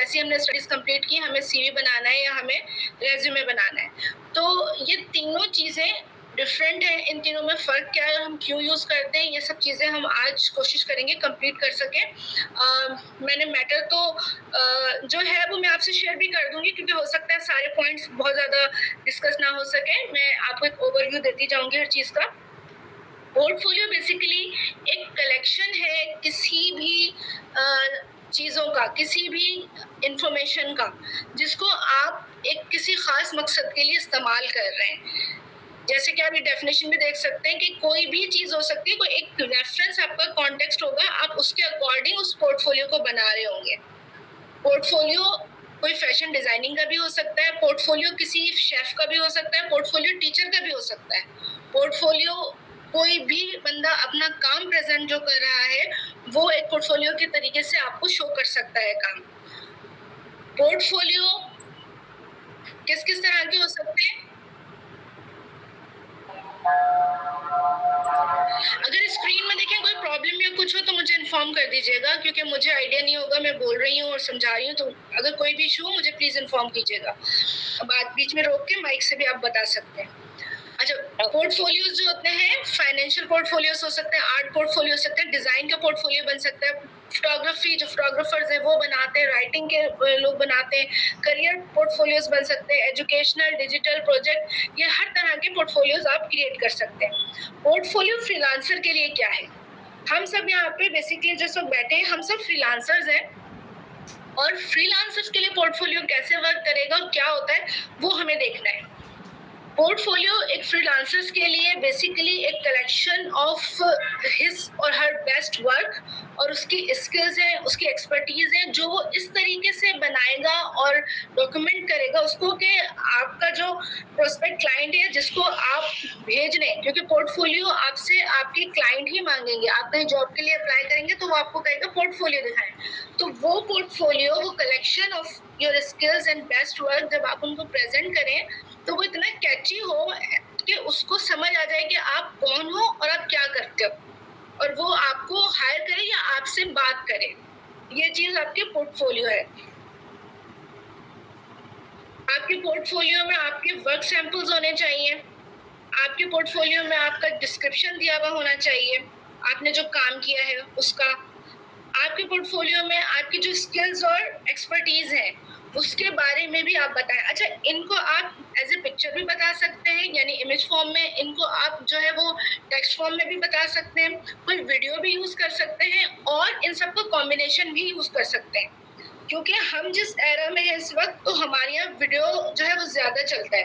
जैसे हमने studies complete की, हमें सीवी बनाना है या हमें रेज्यूमे बनाना है। तो ये तीनों चीज़ें डिफरेंट है, इन तीनों में फ़र्क क्या है, हम क्यों यूज़ करते हैं, ये सब चीज़ें हम आज कोशिश करेंगे कंप्लीट कर सकें। मैंने मैटर तो जो है वो मैं आपसे शेयर भी कर दूंगी, क्योंकि हो सकता है सारे पॉइंट्स बहुत ज़्यादा डिस्कस ना हो सके। मैं आपको एक ओवरव्यू देती जाऊंगी हर चीज़ का। पोर्टफोलियो बेसिकली एक कलेक्शन है किसी भी चीज़ों का, किसी भी इंफॉर्मेशन का, जिसको आप एक किसी खास मकसद के लिए इस्तेमाल कर रहे हैं। जैसे कि आप ये डेफिनेशन भी देख सकते हैं कि कोई भी चीज़ हो सकती है, कोई एक रेफरेंस आपका कॉन्टेक्स्ट होगा, आप उसके अकॉर्डिंग उस पोर्टफोलियो को बना रहे होंगे। पोर्टफोलियो कोई फैशन डिजाइनिंग का भी हो सकता है, पोर्टफोलियो किसी शेफ का भी हो सकता है, पोर्टफोलियो टीचर का भी हो सकता है, पोर्टफोलियो कोई भी बंदा अपना काम प्रेजेंट जो कर रहा है वो एक पोर्टफोलियो के तरीके से आपको शो कर सकता है काम। पोर्टफोलियो किस किस तरह के हो सकते हैं? अगर स्क्रीन में देखें कोई प्रॉब्लम या कुछ हो तो मुझे इन्फॉर्म कर दीजिएगा, क्योंकि मुझे आइडिया नहीं होगा, मैं बोल रही हूँ और समझा रही हूँ, तो अगर कोई भी इशू हो मुझे प्लीज इन्फॉर्म कीजिएगा। बात बीच में रोक के माइक से भी आप बता सकते हैं। अच्छा, पोर्टफोलियोज जो होते हैं, फाइनेंशियल पोर्टफोलियोज हो सकते हैं, आर्ट पोर्टफोलियो हो सकते हैं, डिजाइन का पोर्टफोलियो बन सकता है, फोटोग्राफी जो फोटोग्राफर्स है वो बनाते हैं, राइटिंग के लोग बनाते हैं, करियर पोर्टफोलियोज बन सकते हैं, एजुकेशनल, डिजिटल प्रोजेक्ट, ये हर तरह के पोर्टफोलियोज आप क्रिएट कर सकते हैं। पोर्टफोलियो फ्रीलांसर के लिए क्या है? हम सब यहाँ पे बेसिकली जिस वक्त बैठे हैं हम सब फ्रीलांसर्स हैं, और फ्रीलांसर्स के लिए पोर्टफोलियो कैसे वर्क करेगा और क्या होता है वो हमें देखना है। पोर्टफोलियो एक फ्रीलांसर्स के लिए बेसिकली एक कलेक्शन ऑफ हिज और हर बेस्ट वर्क, और उसकी स्किल्स हैं, उसकी एक्सपर्टीज है, जो वो इस तरीके से बनाएगा और डॉक्यूमेंट करेगा उसको कि आपका जो प्रोस्पेक्ट क्लाइंट है जिसको आप भेज रहे हैं, क्योंकि पोर्टफोलियो आपसे आपके क्लाइंट ही मांगेंगे, आप कहीं जॉब के लिए अप्लाई करेंगे तो वो आपको कहेगा पोर्टफोलियो दिखाएं, तो वो पोर्टफोलियो, वो collection of your skills and best work जब आप उनको प्रेजेंट करें तो वो इतना कैची हो कि उसको समझ आ जाए कि आप कौन हो और आप क्या करते हो, और वो आपको हायर करे या आपसे बात करे। ये चीज आपके पोर्टफोलियो है। आपके पोर्टफोलियो में आपके वर्क सैंपल्स होने चाहिए, आपके पोर्टफोलियो में आपका डिस्क्रिप्शन दिया हुआ होना चाहिए, आपने जो काम किया है उसका, आपके पोर्टफोलियो में आपकी जो स्किल्स और एक्सपर्टीज है उसके बारे में भी आप बताएं। अच्छा, इनको आप एज ए पिक्चर भी बता सकते हैं, यानी इमेज फॉर्म में, इनको आप जो है वो टेक्स्ट फॉर्म में भी बता सकते हैं, कोई वीडियो भी यूज कर सकते हैं, और इन सबको कॉम्बिनेशन भी यूज कर सकते हैं, क्योंकि हम जिस एरा में है इस वक्त तो हमारे यहाँ वीडियो जो है वो ज्यादा चलता है,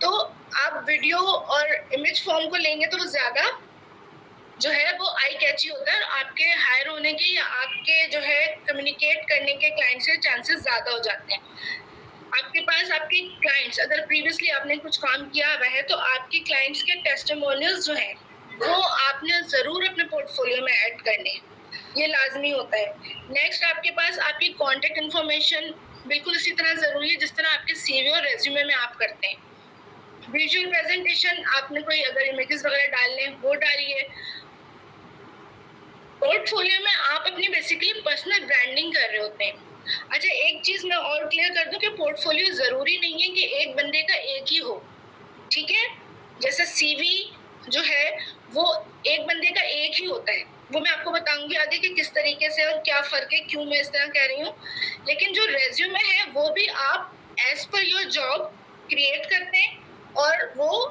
तो आप वीडियो और इमेज फॉर्म को लेंगे तो वो ज्यादा जो है वो आई कैची होता है, आपके हायर होने के या आपके जो है कम्युनिकेट करने के क्लाइंट से चांसेस ज्यादा हो जाते हैं। आपके पास आपके क्लाइंट्स, अगर प्रीवियसली आपने कुछ काम किया हुआ है तो आपके क्लाइंट्स के टेस्टिमोनियल्स जो हैं वो आपने जरूर अपने पोर्टफोलियो में ऐड करने हैं, ये लाजमी होता है। नेक्स्ट, आपके पास आपकी कॉन्टेक्ट इन्फॉर्मेशन बिल्कुल इसी तरह जरूरी है जिस तरह आपके सीवी और रेज्यूमे में आप करते हैं। विजुअल प्रेजेंटेशन, आपने कोई अगर इमेजेस वगैरह डालने हैं वो डालिए। पोर्टफोलियो में आप अपनी बेसिकली पर्सनल ब्रांडिंग कर रहे होते हैं। अच्छा, एक चीज मैं और क्लियर कर दूं कि पोर्टफोलियो जरूरी नहीं है कि एक बंदे का एक ही हो, ठीक है? जैसे सीवी जो है वो एक बंदे का एक ही होता है, वो मैं आपको बताऊंगी आगे कि किस तरीके से और क्या फर्क है, क्यों मैं इस तरह कह रही हूँ। लेकिन जो रेज्यूमे है वो भी आप as per your job create करते हैं, और वो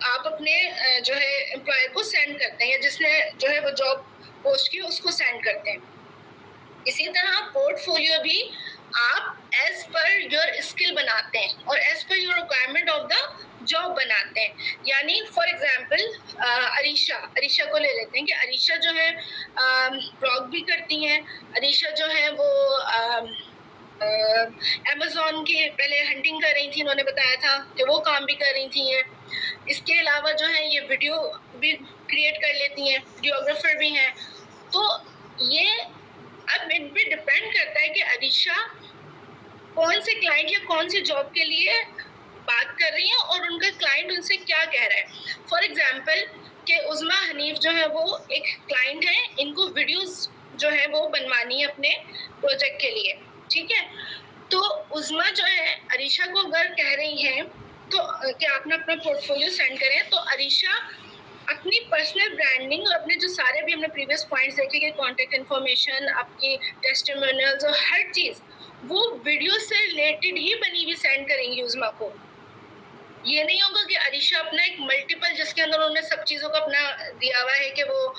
आप अपने जो है एम्प्लॉयर को सेंड करते हैं, या जिसने जो है वो जॉब पोस्ट की उसको सेंड करते हैं। इसी तरह पोर्टफोलियो भी आप एज पर योर स्किल बनाते हैं और as per your requirement of the job बनाते हैं। यानी फॉर एग्जांपल अरीशा को ले लेते हैं कि अरीशा जो है ब्लॉग भी करती हैं, अरीशा जो है वो अमेज़न की पहले हंटिंग कर रही थी, उन्होंने बताया था कि वो काम भी कर रही थी हैं। इसके अलावा जो है ये वीडियो भी क्रिएट कर लेती हैं, वीडियोग्राफर भी हैं। तो ये अब इट भी डिपेंड करता है कि अरीशा कौन से क्लाइंट या कौन सी जॉब के लिए बात कर रही है और उनका क्लाइंट उनसे क्या कह रहा है। फॉर एग्जाम्पल कि उज़मा हनीफ जो है वो एक क्लाइंट है, इनको वीडियोस जो है वो बनवानी है अपने प्रोजेक्ट के लिए, ठीक है? तो उज़मा जो है अरीशा को अगर कह रही हैं तो कि आपने अपना पोर्टफोलियो सेंड करें, तो अरीशा अपनी पर्सनल ब्रांडिंग और अपने जो सारे भी हमने प्रीवियस पॉइंट्स देखे कि कॉन्टेक्ट इन्फॉर्मेशन, आपकी टेस्टिमोनियल्स और हर चीज़ वो वीडियो से रिलेटेड ही बनी हुई सेंड करेंगी उज़मा को। ये नहीं होगा कि अरीशा अपना एक मल्टीपल जिसके अंदर उन्होंने सब चीज़ों को अपना दिया हुआ है कि वो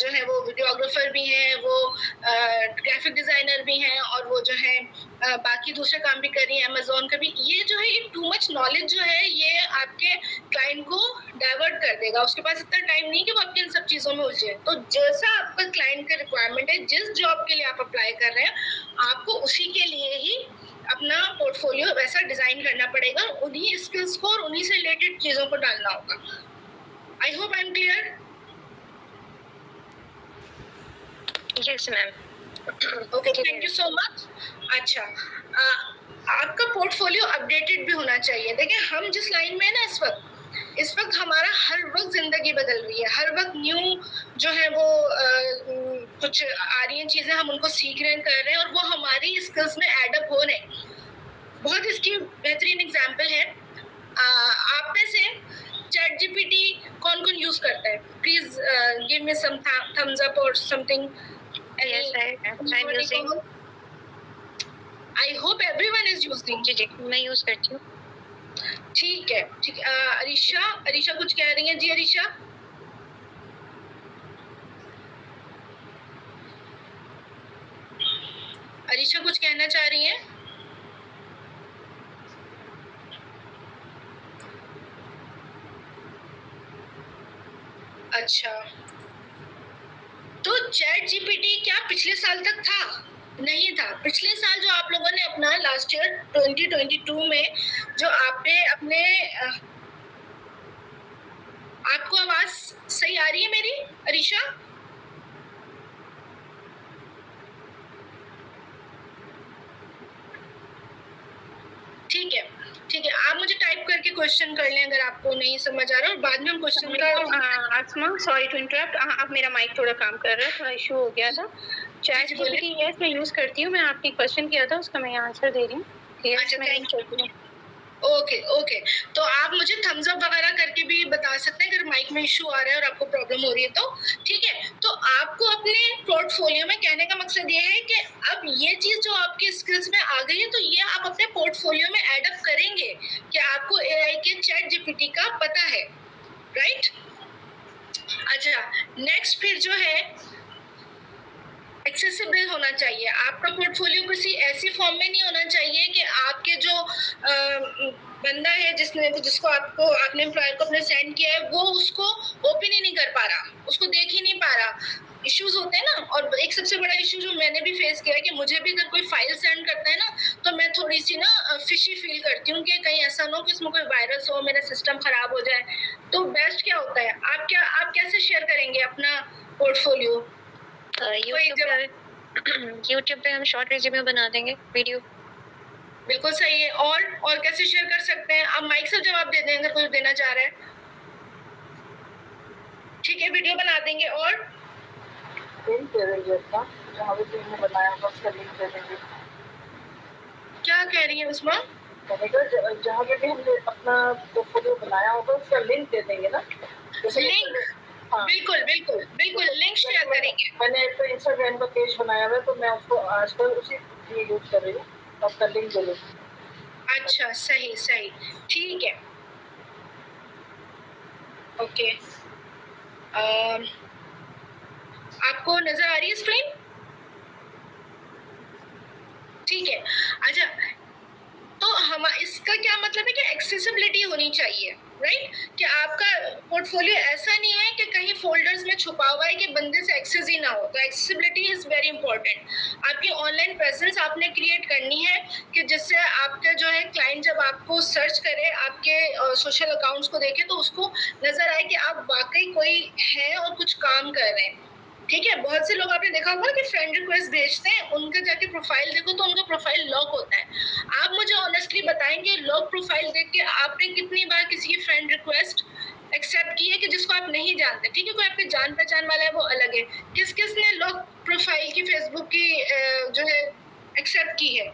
जो है वो वीडियोग्राफर भी हैं, वो ग्राफिक डिज़ाइनर भी हैं और वो जो है बाकी दूसरे काम भी कर रही हैं, अमेजोन का भी। ये जो है ये टू मच नॉलेज जो है ये आपके क्लाइंट को डाइवर्ट कर देगा। उसके पास इतना टाइम नहीं कि वो आपके इन सब चीज़ों में उलझे। तो जैसा आपका क्लाइंट का रिक्वायरमेंट है, जिस जॉब के लिए आप अप्लाई कर रहे हैं, आपको उसी के लिए ही अपना पोर्टफोलियो वैसा डिजाइन करना पड़ेगा, उन्हीं स्किल्स को और उन्हीं से रिलेटेड चीजों को डालना होगा। I hope I am clear. Yes ma'am. Okay, thank you so much. अच्छा, आपका पोर्टफोलियो अपडेटेड भी होना चाहिए। देखिए हम जिस लाइन में है ना इस वक्त हमारा हर वक्त जिंदगी बदल रही है, हर वक्त न्यू जो है वो कुछ आ रही हैं चीजें, हम उनको सीख रहे हैं, कर रहे हैं और वो हमारी स्किल्स में एडअप हो रहे हैं। बहुत इसकी बेहतरीन एग्जांपल है, आप में से चैट जीपीटी कौन कौन यूज करता है? Please give me some thumbs up और something. Yes I am using. I hope everyone is using. जी मैं यूज करती हूँ। ठीक है, ठीक है। अरीशा कुछ कह रही हैं जी? अरीशा कुछ कहना चाह रही हैं? अच्छा, तो चैट जीपीटी क्या पिछले साल तक था? नहीं था। पिछले साल जो आप लोगों ने अपना लास्ट ईयर 2022 में जो आपने अपने आपको आवाज सही आ रही है मेरी अरीशा? ठीक है, ठीक है। आप मुझे टाइप करके क्वेश्चन कर लें अगर आपको नहीं समझ आ रहा, और बाद में हम क्वेश्चन का। आसमा सॉरी टू इंटरप्ट, अब मेरा माइक थोड़ा काम कर रहा है, थोड़ा इशू हो गया था। चैट जीपीटी यस मैं यूज करती हूँ। मैं आपने क्वेश्चन किया था उसका मैं आंसर दे रही हूँ। अच्छा, थैंक यू। ओके ओके, तो आप मुझे थम्स अप वगैरह करके भी बता सकते हैं अगर माइक में इशू आ रहा है और आपको प्रॉब्लम हो रही है तो। ठीक है, तो आपको अपने पोर्टफोलियो में कहने का मकसद ये है कि अब ये चीज जो आपकी स्किल्स में आ गई है तो ये आप अपने पोर्टफोलियो में एड अप करेंगे कि आपको एआई के चैट जीपीटी का पता है, राइट? अच्छा, नेक्स्ट फिर जो है एक्सेसिबल होना चाहिए। आपका पोर्टफोलियो किसी ऐसी फॉर्म में नहीं होना चाहिए कि आपके जो बंदा है जिसको आपने एम्प्लॉयर को अपने सेंड किया है वो उसको ओपन ही नहीं कर पा रहा, उसको देख ही नहीं पा रहा। इश्यूज होते हैं ना। और एक सबसे बड़ा इशू जो मैंने भी फेस किया है कि मुझे भी अगर कोई फाइल सेंड करता है ना तो मैं थोड़ी सी ना फिशी फील करती हूँ कि कहीं ऐसा ना हो कि इसमें कोई वायरस हो, मेरा सिस्टम खराब हो जाए। तो बेस्ट क्या होता है, आप कैसे शेयर करेंगे अपना पोर्टफोलियो? यूट्यूब पे हम शॉर्ट रिज्यूमे बना देंगे वीडियो। बिल्कुल सही है। और कैसे शेयर कर सकते हैं? आप माइक से जवाब दे देंगे, कोई देना चाह रहा है। ठीक है, वीडियो बना देंगे। और लिंक दे देंगे उसका, जहाँ भी तुमने बनाया होगा उसका लिंक दे देंगे। क्या कह रही है उस्मा? जहाँ पे भी हमने अपना पोर्टफोलियो बनाया होगा उसका लिंक दे देंगे ना। लिंक? हाँ, बिल्कुल बिल्कुल बिल्कुल, लिंक शेयर करेंगे। मैंने एक तो इंस्टाग्राम का पेज बनाया हुआ है तो मैं उसको आजकल उसी यूज कर रही हूँ, आपका लिंक दे दूँगी। अच्छा, सही सही, ठीक है, ओके। आपको नजर आ रही है स्क्रीन? ठीक है। अच्छा, तो हम इसका क्या मतलब है कि एक्सेसिबिलिटी होनी चाहिए, राइट? कि आपका पोर्टफोलियो ऐसा नहीं है कि कहीं फोल्डर्स में छुपा हुआ है कि बंदे से एक्सेस ही ना हो। तो एक्सेसिबिलिटी इज वेरी इंपॉर्टेंट। आपकी ऑनलाइन प्रेजेंस आपने क्रिएट करनी है कि जिससे आपका जो है क्लाइंट जब आपको सर्च करे, आपके सोशल अकाउंट्स को देखे तो उसको नजर आए कि आप वाकई कोई है और कुछ काम कर रहे हैं। ठीक है, बहुत से लोग आपने देखा होगा कि फ्रेंड रिक्वेस्ट भेजते हैं, उनका जाके प्रोफाइल देखो तो उनका प्रोफाइल लॉक होता है। आप मुझे ऑनेस्टली बताएंगे लॉक प्रोफाइल देख के आपने कितनी बार किसी की फ्रेंड रिक्वेस्ट एक्सेप्ट की है कि जिसको आप नहीं जानते? ठीक है, कोई आपके जान पहचान वाला है वो अलग है। किस किस ने लॉक प्रोफाइल की फेसबुक की जो है एक्सेप्ट की है?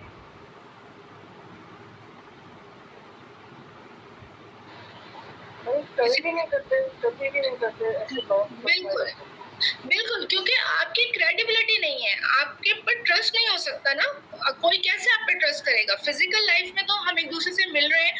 कभी भी नहीं करते, कभी भी नहीं करते ऐसे लोग। बिल्कुल बिल्कुल, क्योंकि आपकी क्रेडिबिलिटी नहीं है, आपके पर ट्रस्ट नहीं हो सकता ना। कोई कैसे आप पे ट्रस्ट करेगा? फिजिकल लाइफ में तो हम एक दूसरे से मिल रहे हैं,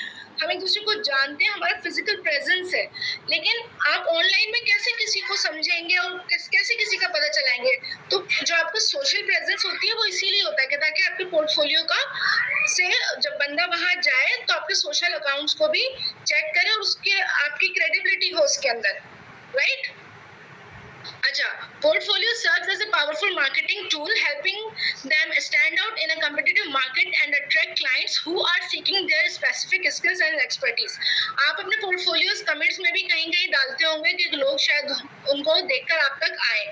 हम एक दूसरे को जानते हैं, हमारा फिजिकल प्रेजेंस है, लेकिन आप ऑनलाइन में कैसे किसी को समझेंगे और कैसे किसी का पता चलाएंगे? तो जो आपका सोशल प्रेजेंस होती है वो इसीलिए होता है कि ताकि आपके पोर्टफोलियो का से जब बंदा वहां जाए तो आपके सोशल अकाउंट्स को भी चेक करे और उसके आपकी क्रेडिबिलिटी हो उसके अंदर, राइट? अच्छा, portfolio serves as a powerful marketing tool, helping them stand out in a competitive market and attract clients who are seeking their specific skills and expertise. आप अपने portfolios कमेंट्स में भी कहीं कहीं डालते होंगे कि लोग शायद उनको देखकर आप तक आए।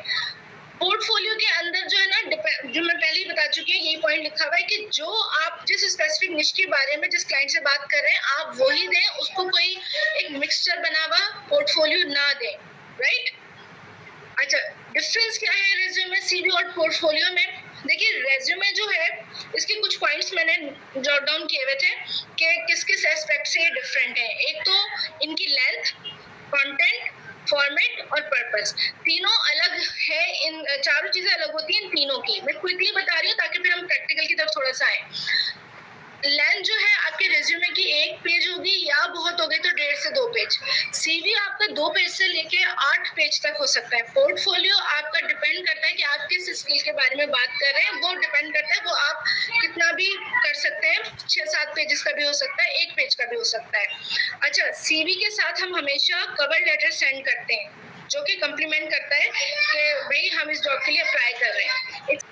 पोर्टफोलियो के अंदर जो है ना, जो मैं पहले ही बता चुकी हूँ, यही पॉइंट लिखा हुआ है कि जो आप जिस स्पेसिफिक निश के बारे में जिस क्लाइंट से बात कर रहे हैं आप वही दें, उसको कोई एक मिक्सचर बना हुआ पोर्टफोलियो ना दें, राइट? अच्छा, डिफरेंस क्या है रेज्यूमे, सीवी और पोर्टफोलियो में? देखिए, रेज्यूमे जो है इसके कुछ पॉइंट्स मैंने जॉट डाउन किए हुए थे कि किस किस एस्पेक्ट से डिफरेंट है। एक तो इनकी लेंथ, कंटेंट, फॉर्मेट और पर्पस, तीनों अलग है। इन चारों चीजें अलग होती हैं इन तीनों की। मैं क्विकली बता रही हूँ ताकि फिर हम प्रैक्टिकल की तरफ थोड़ा सा आए। लेंथ जो है आपके रेज्यूमे की 1 पेज होगी या बहुत हो गई तो 1.5 से 2 पेज। सीवी आपका 2 पेज से लेके 8 पेज तक हो सकता है। पोर्टफोलियो आपका डिपेंड करता है कि आप किस स्किल के बारे में बात कर रहे हैं, वो डिपेंड करता है, वो आप कितना भी कर सकते हैं, 6-7 पेजेस का भी हो सकता है, 1 पेज का भी हो सकता है। अच्छा, सीवी के साथ हम हमेशा कवर लेटर सेंड करते हैं जो कि कम्प्लीमेंट करता है कि भाई हम इस जॉब के लिए अप्लाई कर रहे हैं।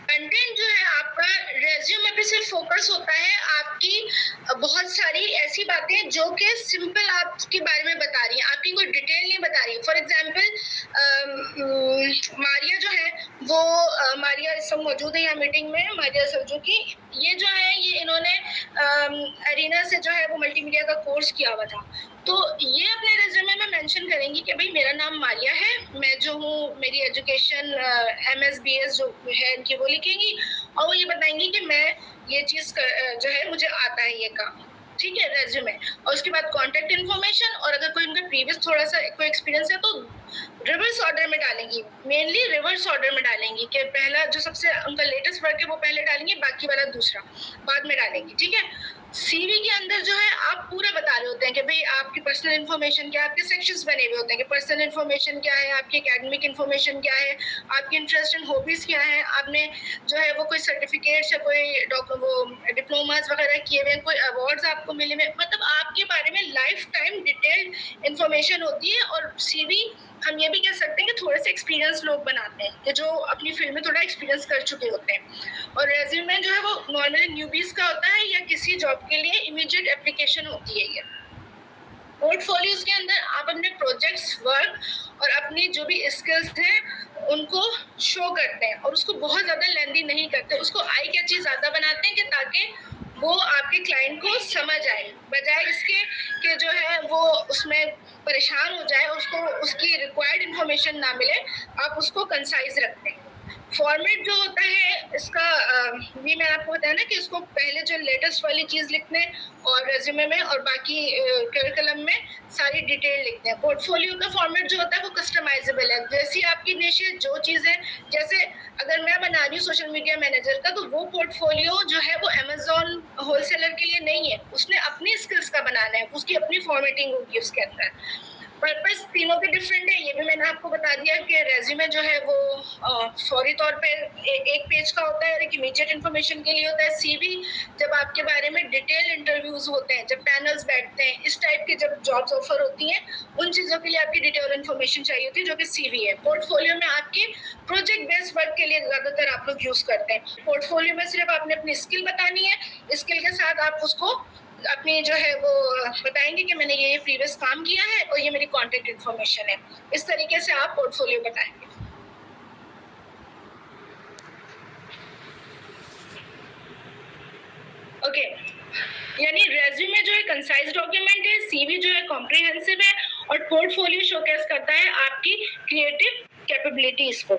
कंटेंट जो है आपका रेज्यूमे पे सिर्फ फोकस होता है आपकी बहुत सारी ऐसी बातें जो कि सिंपल आपके बारे में बता रही हैं, आपकी कोई डिटेल नहीं बता रही है। फॉर एग्जांपल मारिया जो है वो मारिया इस समय मौजूद है यहाँ मीटिंग में, मारिया सुजुकी, ये जो है ये इन्होंने अरीना से जो है वो मल्टीमीडिया का कोर्स किया हुआ था, तो ये अपने रेज्यूमे में मेंशन करेंगी कि भाई मेरा नाम मारिया है, मैं जो हूँ मेरी एजुकेशन MSBS जो है इनकी वो लिखेंगी और वो ये बताएंगी कि मैं ये चीज़ जो है मुझे आता है ये काम, ठीक है, रेज्यूमे। और उसके बाद कॉन्टेक्ट इन्फॉर्मेशन, और अगर कोई उनका प्रीवियस थोड़ा सा कोई एक्सपीरियंस है तो रिवर्स ऑर्डर में डालेंगी, मेनली रिवर्स ऑर्डर में डालेंगी कि पहला जो सबसे उनका लेटेस्ट वर्क है वो पहले डालेंगे, बाकी वाला दूसरा बाद में डालेंगी, ठीक है। सीवी के अंदर जो है आप पूरा बता रहे होते हैं कि भाई आपकी पर्सनल इन्फॉर्मेशन क्या है, आपके सेक्शंस बने हुए होते हैं कि पर्सनल इन्फॉर्मेशन क्या है, आपकी एकेडमिक इन्फॉर्मेशन क्या है, आपकी इंटरेस्ट एंड हॉबीज क्या है, आपने जो है वो कोई सर्टिफिकेट्स या कोई वो डिप्लोमास वगैरह किए हुए हैं, कोई अवार्ड्स आपको मिले हुए, मतलब आपके बारे में लाइफ टाइम डिटेल्ड इन्फॉर्मेशन होती है। और सीवी हम ये भी कह सकते हैं कि थोड़े से एक्सपीरियंस लोग बनाते हैं कि जो अपनी फील्ड में थोड़ा एक्सपीरियंस कर चुके होते हैं। और रेज्यूमे जो है वो नॉर्मली न्यूबीज का होता है या किसी जॉब के लिए इमीडिएट एप्लीकेशन होती है ये। पोर्टफोलियोज के अंदर आप अपने प्रोजेक्ट्स, वर्क और अपनी जो भी स्किल्स हैं उनको शो करते हैं और उसको बहुत ज़्यादा लेंदी नहीं करते, उसको आई कैची ज़्यादा बनाते हैं कि ताकि वो आपके क्लाइंट को समझ आए, बजाय इसके कि जो है वो उसमें परेशान हो जाए, उसको उसकी रिक्वायर्ड इन्फॉर्मेशन ना मिले, आप उसको कंसाइज रखते हैं। फॉर्मेट जो होता है इसका भी मैंने आपको बताया ना कि इसको पहले जो लेटेस्ट वाली चीज़ लिखते हैं और रेज्यूमे में और बाकी करिकुलम में सारी डिटेल लिखते हैं। पोर्टफोलियो का फॉर्मेट जो होता है वो कस्टमाइजेबल है, जैसी आपकी निश है, जो चीज़ें, जैसे अगर मैं बना रही हूँ सोशल मीडिया मैनेजर का तो वो पोर्टफोलियो जो है वो अमेजोन होलसेलर के लिए नहीं है, उसने अपनी स्किल्स का बनाना है, उसकी अपनी फॉर्मेटिंग होगी उसके अंदर। पर्पस तीनों के डिफरेंट है, ये भी मैंने आपको बता दिया कि रेज्यूमे जो है वो फौरी तौर पे एक पेज का होता है और एक इमीडिएट इन्फॉर्मेशन के लिए होता है। सीवी जब आपके बारे में डिटेल इंटरव्यूज होते हैं, जब पैनल्स बैठते हैं, इस टाइप की जब जॉब्स ऑफर होती हैं, उन चीज़ों के लिए आपकी डिटेल इन्फॉर्मेशन चाहिए होती है जो कि सीवी है। पोर्टफोलियो में आपके प्रोजेक्ट बेस्ड वर्क के लिए ज़्यादातर आप लोग यूज़ करते हैं। पोर्टफोलियो में सिर्फ आपने अपनी स्किल बतानी है, स्किल के साथ आप उसको अपनी जो है वो बताएंगे कि मैंने ये प्रीवियस काम किया है और ये मेरी कॉन्टेक्ट इन्फॉर्मेशन है। इस तरीके से आप पोर्टफोलियो बताएंगे। ओके, यानी रेज्यूमे जो है कंसाइज डॉक्यूमेंट है, सीवी जो है कॉम्प्रिहेंसिव है और पोर्टफोलियो शोकेस करता है आपकी क्रिएटिव कैपेबिलिटीज को।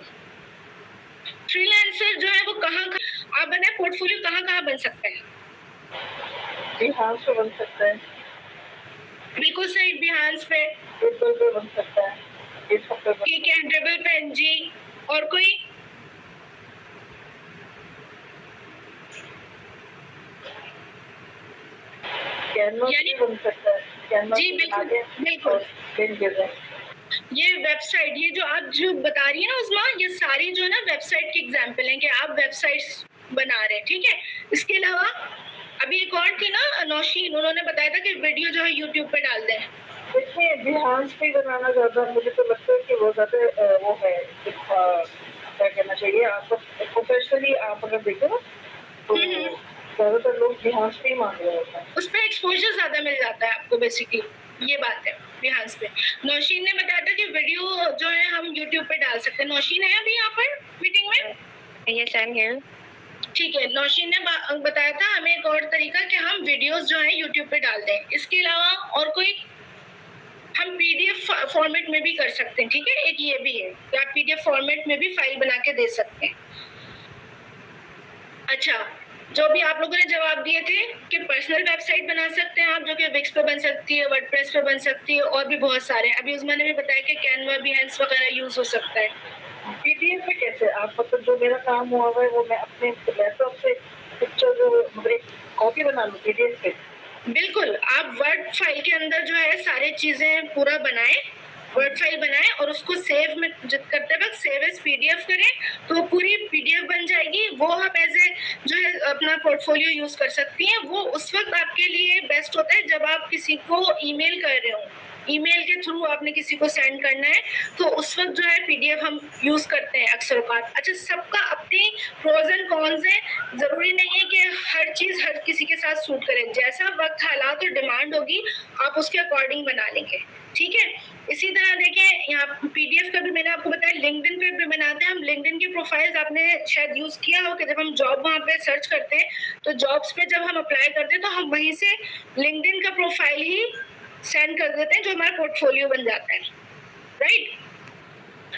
फ्रीलांसर जो है वो कहाँ आप बनाए, पोर्टफोलियो कहाँ कहाँ बन सकता है? जी हाँ, तो बन सकता है। बिल्कुल सही, बिहान्स पे, ड्रिबल पे बन सकता है, इस पे बन ठीक है, ड्रिबल पे एनजी। और कोई? कैनवास यानी भी बन सकता है, कैनवास जी पे बना बिल्कुल, के बिल्कुल। और प्रिंट कर दें। ये वेबसाइट, ये जो आप जो बता रही है ना उस्मा, ये सारी जो है ना वेबसाइट की एग्जांपल हैं कि आप वेबसाइट्स बना रहे हैं, ठीक है। इसके अलावा अभी एक और थी ना नौशीन, उन्होंने बताया था कि वीडियो जो है यूट्यूब पे डाल दें। देखिए बिहान्स पे बनाना ज़्यादा मुझे तो लगता है कि वो ज़्यादा वो है, क्या कहना चाहिए आपको, प्रोफेशनली आप अगर देखें ना तो ज़्यादातर लोग बिहान्स पे ही मांग रहे होते हैं। उस पे एक्सपोजर ज्यादा मिल जाता है आपको बेसिकली, ये बात है बिहान्स पे। नौशीन ने बताया था कि वीडियो जो है हम यूट्यूब पे डाल सकते हैं। नौशीन है अभी यहाँ पर मीटिंग में? Yes I am here. ठीक है, नौशीन ने बताया था हमें एक और तरीका कि हम वीडियोस जो है यूट्यूब पे डाल दें। इसके अलावा और कोई? हम पीडीएफ फॉर्मेट में भी कर सकते हैं, ठीक है, एक ये भी है कि आप पीडीएफ फॉर्मेट में भी फाइल बना के दे सकते हैं। अच्छा, जो भी आप लोगों ने जवाब दिए थे कि पर्सनल वेबसाइट बना सकते हैं आप, जो कि विक्स पे बन सकती है, वर्डप्रेस पे बन सकती है, और भी बहुत सारे। अभी उस्मा ने भी बताया कि कैनवा, बिहेंस वगैरह यूज हो सकता है। पीडीएफ में कैसे आप, मतलब जो मेरा काम हुआ हुआ है वो मैं अपने लैपटॉप से पिक्चर जो मतलब एक कॉपी बना लूँ पीडीएफ पे? बिल्कुल, आप वर्ड फाइल के अंदर जो है सारी चीजें पूरा बनाएं, वर्ड फाइल बनाएं और उसको सेव में करते वक्त सेव एज पीडीएफ करें, तो वो पूरी पीडीएफ बन जाएगी। वो आप एज ए जो है अपना पोर्टफोलियो यूज कर सकती हैं। वो उस वक्त आपके लिए बेस्ट होता है जब आप किसी को ईमेल कर रहे हो, ईमेल के थ्रू आपने किसी को सेंड करना है, तो उस वक्त जो है पीडीएफ हम यूज करते हैं अक्सर औकात। अच्छा, सबका अपनी प्रोज एंड कॉन्स है, जरूरी नहीं है कि हर चीज हर किसी के साथ सूट करे। जैसा वक्त, हालात और डिमांड होगी आप उसके अकॉर्डिंग बना लेंगे, ठीक है। इसी तरह देखें, यहाँ पीडीएफ का भी मैंने आपको बताया, लिंक्डइन पे भी बनाते हैं हम। लिंक्डइन की प्रोफाइल्स आपने शायद यूज किया हो कि जब हम जॉब वहाँ पे सर्च करते हैं तो जॉब्स पे जब हम अप्लाई करते हैं तो हम वहीं से लिंक्डइन का प्रोफाइल ही सेंड कर देते हैं, जो हमारा पोर्टफोलियो बन जाता है, राइट।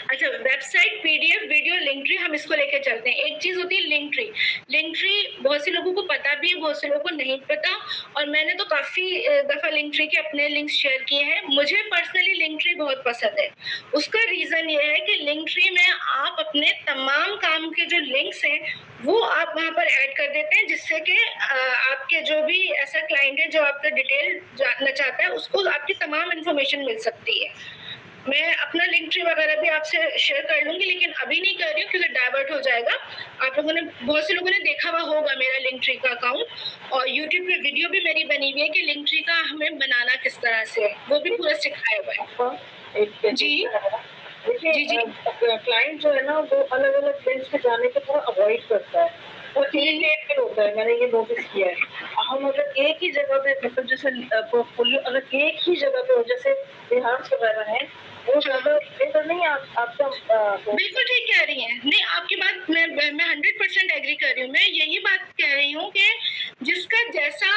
अच्छा, website, PDF, video, link tree, हम इसको लेके चलते हैं। एक चीज होती है लिंक ट्री। लिंक ट्री बहुत से लोगों को पता भी है, बहुत से लोगों को नहीं पता, और मैंने तो काफी दफा लिंक ट्री के अपने लिंक्स शेयर किए हैं। मुझे पर्सनली लिंक ट्री बहुत पसंद है। उसका रीजन ये है कि लिंक ट्री में आप अपने तमाम काम के जो लिंक्स हैं वो आप वहां पर ऐड कर देते हैं, जिससे कि आपके जो भी ऐसा क्लाइंट है जो आपका डिटेल जानना चाहता है उसको आपकी तमाम इन्फॉर्मेशन मिल सकती है। मैं अपना लिंक ट्री वगैरह भी आपसे शेयर कर लूंगी, लेकिन अभी नहीं कर रही हूँ क्योंकि डाइवर्ट हो जाएगा। आप लोगों ने, बहुत से लोगों ने देखा हुआ होगा मेरा लिंक ट्री का अकाउंट, और यूट्यूब पे वीडियो भी मेरी बनी हुई है कि लिंक ट्री का हमें बनाना किस तरह से है, वो भी पूरा सिखाया हुआ है। जी देखिए क्लाइंट जो है ना वो अलग अलग प्लेस पे जाने को थोड़ा अवॉइड करता है और इरिटेट होता है, मैंने ये नोटिस किया है। हम अगर एक ही जगह पे, मतलब जैसे पोर्टफोलियो अगर एक ही जगह पे हो, जैसे बिहार वगैरह है, वो ज्यादा बेहतर नहीं आपका बिल्कुल ठीक कह रही हैं। नहीं, आपकी बात मैं 100% एग्री कर रही हूँ। मैं यही बात कह रही हूँ कि जिसका जैसा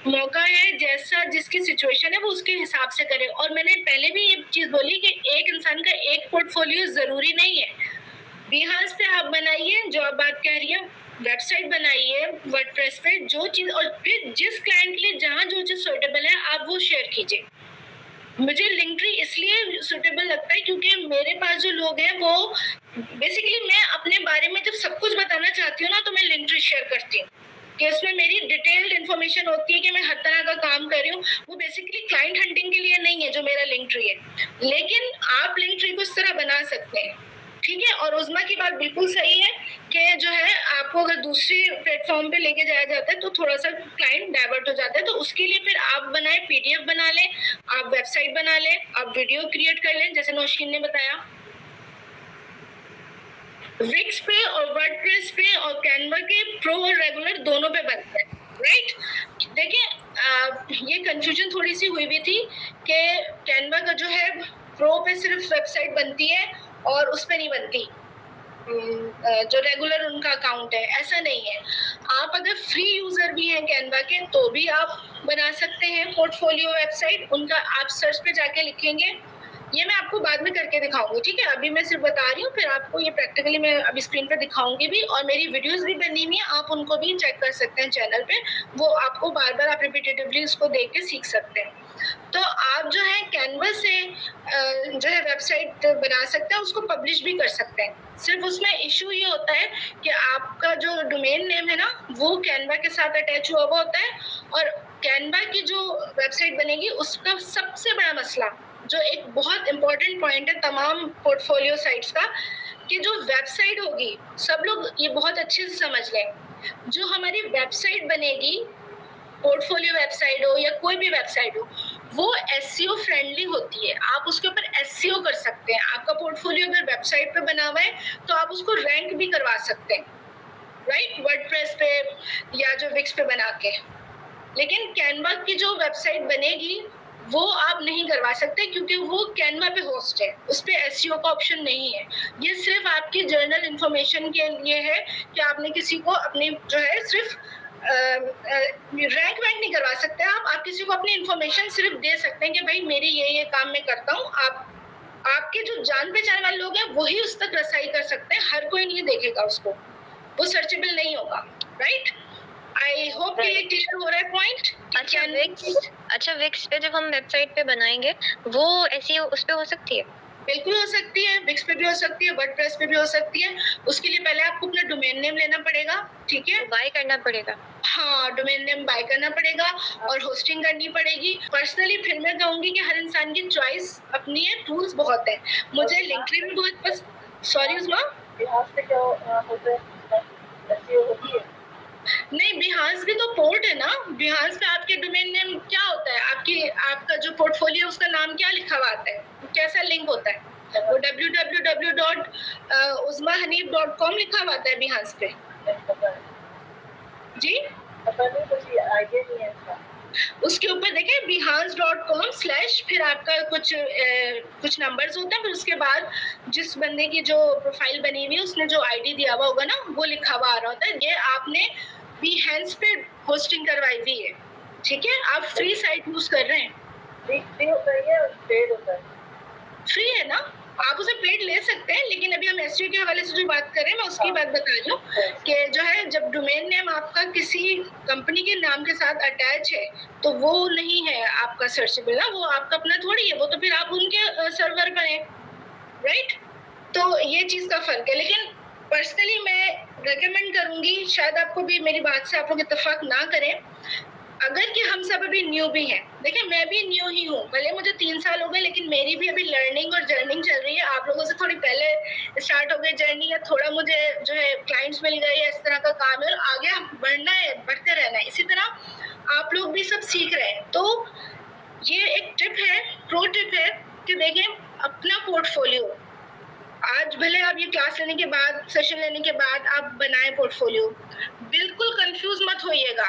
मौका है, जैसा जिसकी सिचुएशन है वो उसके हिसाब से करे। और मैंने पहले भी ये चीज बोली कि एक इंसान का एक पोर्टफोलियो जरूरी नहीं है। बिहार पे आप बनाइए, जो आप बात कह रही है, वेबसाइट बनाइए वर्डप्रेस पे, जो चीज, और फिर जिस क्लाइंट के लिए जहाँ जो चीज सुटेबल है आप वो शेयर कीजिए। मुझे लिंक ट्री इसलिए सुटेबल लगता है क्योंकि मेरे पास जो लोग हैं वो बेसिकली, मैं अपने बारे में जब सब कुछ बताना चाहती हूँ ना तो मैं लिंक ट्री शेयर करती हूँ कि उसमें मेरी डिटेल्ड इन्फॉर्मेशन होती है कि मैं हर तरह का काम कर रही हूँ। वो बेसिकली क्लाइंट हंटिंग के लिए नहीं है जो मेरा लिंक ट्री है, लेकिन आप लिंक ट्री को इस तरह बना सकते हैं, ठीक है। और उस्मा की बात बिल्कुल सही है कि जो है आपको अगर दूसरी प्लेटफॉर्म पे लेके जाया जाता है तो थोड़ा सा क्लाइंट डाइवर्ट हो जाता है। तो उसके लिए फिर आप बनाए, पीडीएफ बना लें, आप वेबसाइट बना लें, आप वीडियो क्रिएट कर लें, जैसे नौशीन ने बताया। विक्स पे और वर्डप्रेस पे और कैनवा के प्रो और रेगुलर दोनों पे बनता है, राइट। देखिए ये कंफ्यूजन थोड़ी सी हुई भी थी कि कैनवा का जो है प्रो पे सिर्फ वेबसाइट बनती है और उस पे नहीं बनती जो रेगुलर उनका अकाउंट है। ऐसा नहीं है, आप अगर फ्री यूजर भी हैं कैनवा के तो भी आप बना सकते हैं पोर्टफोलियो वेबसाइट। उनका आप सर्च पे जाके लिखेंगे ये मैं आपको बाद में करके दिखाऊंगी, ठीक है? अभी मैं सिर्फ बता रही हूँ, फिर आपको ये प्रैक्टिकली मैं अभी स्क्रीन पे दिखाऊंगी भी, और मेरी वीडियोस भी बनी हुई है, आप उनको भी चेक कर सकते हैं चैनल पे। वो आपको बार बार आप रिपीटेटिवली उसको देख के सीख सकते हैं। तो आप जो है कैनवा से जो है वेबसाइट बना सकते हैं, उसको पब्लिश भी कर सकते हैं। सिर्फ उसमें इशू ये होता है कि आपका जो डोमेन नेम है ना, वो कैनवा के साथ अटैच हुआ होता है, और कैनवा की जो वेबसाइट बनेगी उसका सबसे बड़ा मसला, जो एक बहुत इंपॉर्टेंट पॉइंट है तमाम पोर्टफोलियो साइट्स का, कि जो वेबसाइट होगी, सब लोग ये बहुत अच्छे से समझ लें, जो हमारी वेबसाइट बनेगी, पोर्टफोलियो वेबसाइट हो या कोई भी वेबसाइट हो, वो एसईओ फ्रेंडली होती है। आप उसके ऊपर एसईओ कर सकते हैं। आपका पोर्टफोलियो अगर वेबसाइट पे बना हुआ है तो आप उसको रैंक भी करवा सकते हैं, राइट, वर्डप्रेस पे या जो विक्स पे बना के। लेकिन कैनवा की जो वेबसाइट बनेगी वो आप नहीं करवा सकते, क्योंकि वो कैनवा पे होस्ट है, उस पे एसईओ का ऑप्शन नहीं है। ये सिर्फ आपकी जर्नल इंफॉर्मेशन के लिए है कि आपने किसी को अपनी जो है सिर्फ रैंक वैंक नहीं करवा सकते आप किसी को अपनी इंफॉर्मेशन सिर्फ दे सकते हैं कि भाई मेरी ये काम मैं करता हूँ। आपके जो जान पहचान वाले लोग हैं वही उस तक रसाई कर सकते हैं, हर कोई नहीं देखेगा उसको, वो सर्चेबल नहीं होगा, राइट? आई होप कि ये क्लियर हो रहा है पॉइंट। अच्छा विक्स पे जब हम वेबसाइट पे बनाएंगे वो एसईओ उस पे हो सकती है? बिल्कुल हो सकती है, विक्स पे भी हो सकती है, वर्डप्रेस पे भी हो सकती है। उसके लिए पहले आपको अपना डोमेन नेम लेना पड़ेगा, ठीक है? बाय करना पड़ेगा? हाँ, डोमेन नेम बाय करना पड़ेगा और होस्टिंग करनी पड़ेगी। पर्सनली फिर मैं कहूंगी कि हर इंसान की चॉइस अपनी है, टूल्स बहुत है। मुझे लिंक्डइन भी बहुत पसंद। सॉरी उस्मा, बिहार से क्या होता है, एसईओ होती है? नहीं, बिहार भी तो पोर्ट है ना। बिहार पे आपके डोमेन नेम क्या होता है, आपका जो पोर्टफोलियो उसका नाम क्या लिखा हुआ आता है, कैसा लिंक होता है? वो www.uzmahanief.com लिखा हुआ आता है बिहार पे। जी, पता नहीं, कुछ आइडिया नहीं है इसका। उसके ऊपर देखें behance.com/ फिर आपका कुछ नंबर्स होते हैं, फिर उसके बाद जिस बंदे की जो प्रोफाइल बनी हुई है उसने जो आईडी दिया हुआ होगा ना, वो लिखा हुआ आ रहा होता है। ये आपने Behance पे होस्टिंग करवाई हुई है, ठीक है? आप फ्री साइट यूज कर रहे हैं। फ्री होता है या पेड होता है? फ्री है ना, आप उसे पेड ले सकते हैं, लेकिन अभी हम एसईओ के हवाले से जो बात कर रहे हैं मैं उसकी बात बता रही हूँ कि जो है जब डोमेन नेम आपका किसी कंपनी के नाम के साथ अटैच है तो वो नहीं है आपका सर्चेबल ना, वो आपका अपना थोड़ी है, वो तो फिर आप उनके सर्वर पर हैं, राइट? तो ये चीज़ का फर्क है। लेकिन पर्सनली मैं रेकमेंड करूंगी, शायद आपको भी मेरी बात से आप लोग इत्तेफाक ना करें, अगर कि हम सब अभी न्यू भी हैं, देखिए मैं भी न्यू ही हूँ, भले मुझे 3 साल हो गए, लेकिन मेरी भी अभी लर्निंग और जर्निंग चल रही है। आप लोगों से थोड़ी पहले स्टार्ट हो गई जर्नी, या थोड़ा मुझे जो है क्लाइंट्स मिल गए, इस तरह का काम है, और आगे बढ़ना है, बढ़ते रहना है। इसी तरह आप लोग भी सब सीख रहे हैं। तो ये एक टिप है, प्रो टिप है कि देखें अपना पोर्टफोलियो, आज भले आप ये क्लास लेने के बाद, सेशन लेने के बाद आप बनाएं पोर्टफोलियो, बिल्कुल कंफ्यूज मत होइएगा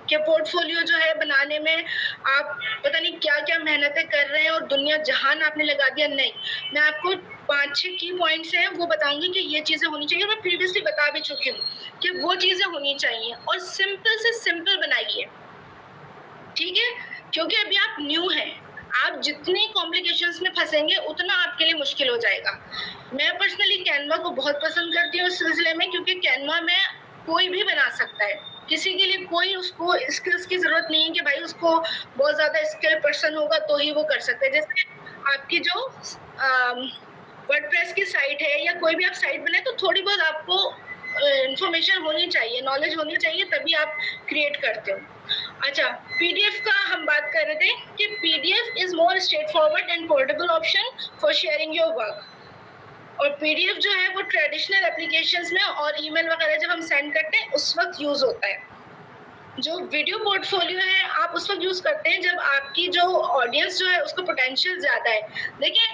कि पोर्टफोलियो जो है बनाने में आप पता नहीं क्या क्या मेहनतें कर रहे हैं और दुनिया जहान आपने लगा दिया। नहीं, मैं आपको 5-6 की पॉइंट्स हैं वो बताऊंगी कि ये चीज़ें होनी चाहिए। मैं प्रीवियसली बता भी चुकी हूँ कि वो चीज़ें होनी चाहिए, और सिंपल से सिंपल बनाइए, ठीक है? क्योंकि अभी आप न्यू हैं, आप जितनी कॉम्प्लिकेशंस में फंसेंगे उतना आपके लिए मुश्किल हो जाएगा। मैं पर्सनली कैनवा को बहुत पसंद करती हूँ इस सिलसिले में, क्योंकि कैनवा में कोई भी बना सकता है, किसी के लिए कोई उसको स्किल्स की जरूरत नहीं है कि भाई उसको बहुत ज्यादा स्किल पर्सन होगा तो ही वो कर सकते हैं। जैसे आपकी जो वर्डप्रेस की साइट है या कोई भी आप साइट बनाए तो थोड़ी बहुत आपको इंफॉर्मेशन होनी चाहिए, नॉलेज होनी चाहिए, तभी आप क्रिएट करते हो। अच्छा, पीडीएफ का हम बात कर रहे थे कि PDF is more straight forward and portable option for sharing your work. और पीडीएफ जो है वो ट्रेडिशनल एप्लीकेशंस में और ईमेल वगैरह जब हम सेंड करते हैं उस वक्त यूज होता है। जो वीडियो पोर्टफोलियो है आप उस वक्त यूज करते हैं जब आपकी जो ऑडियंस जो है उसको पोटेंशियल ज्यादा है। देखिए,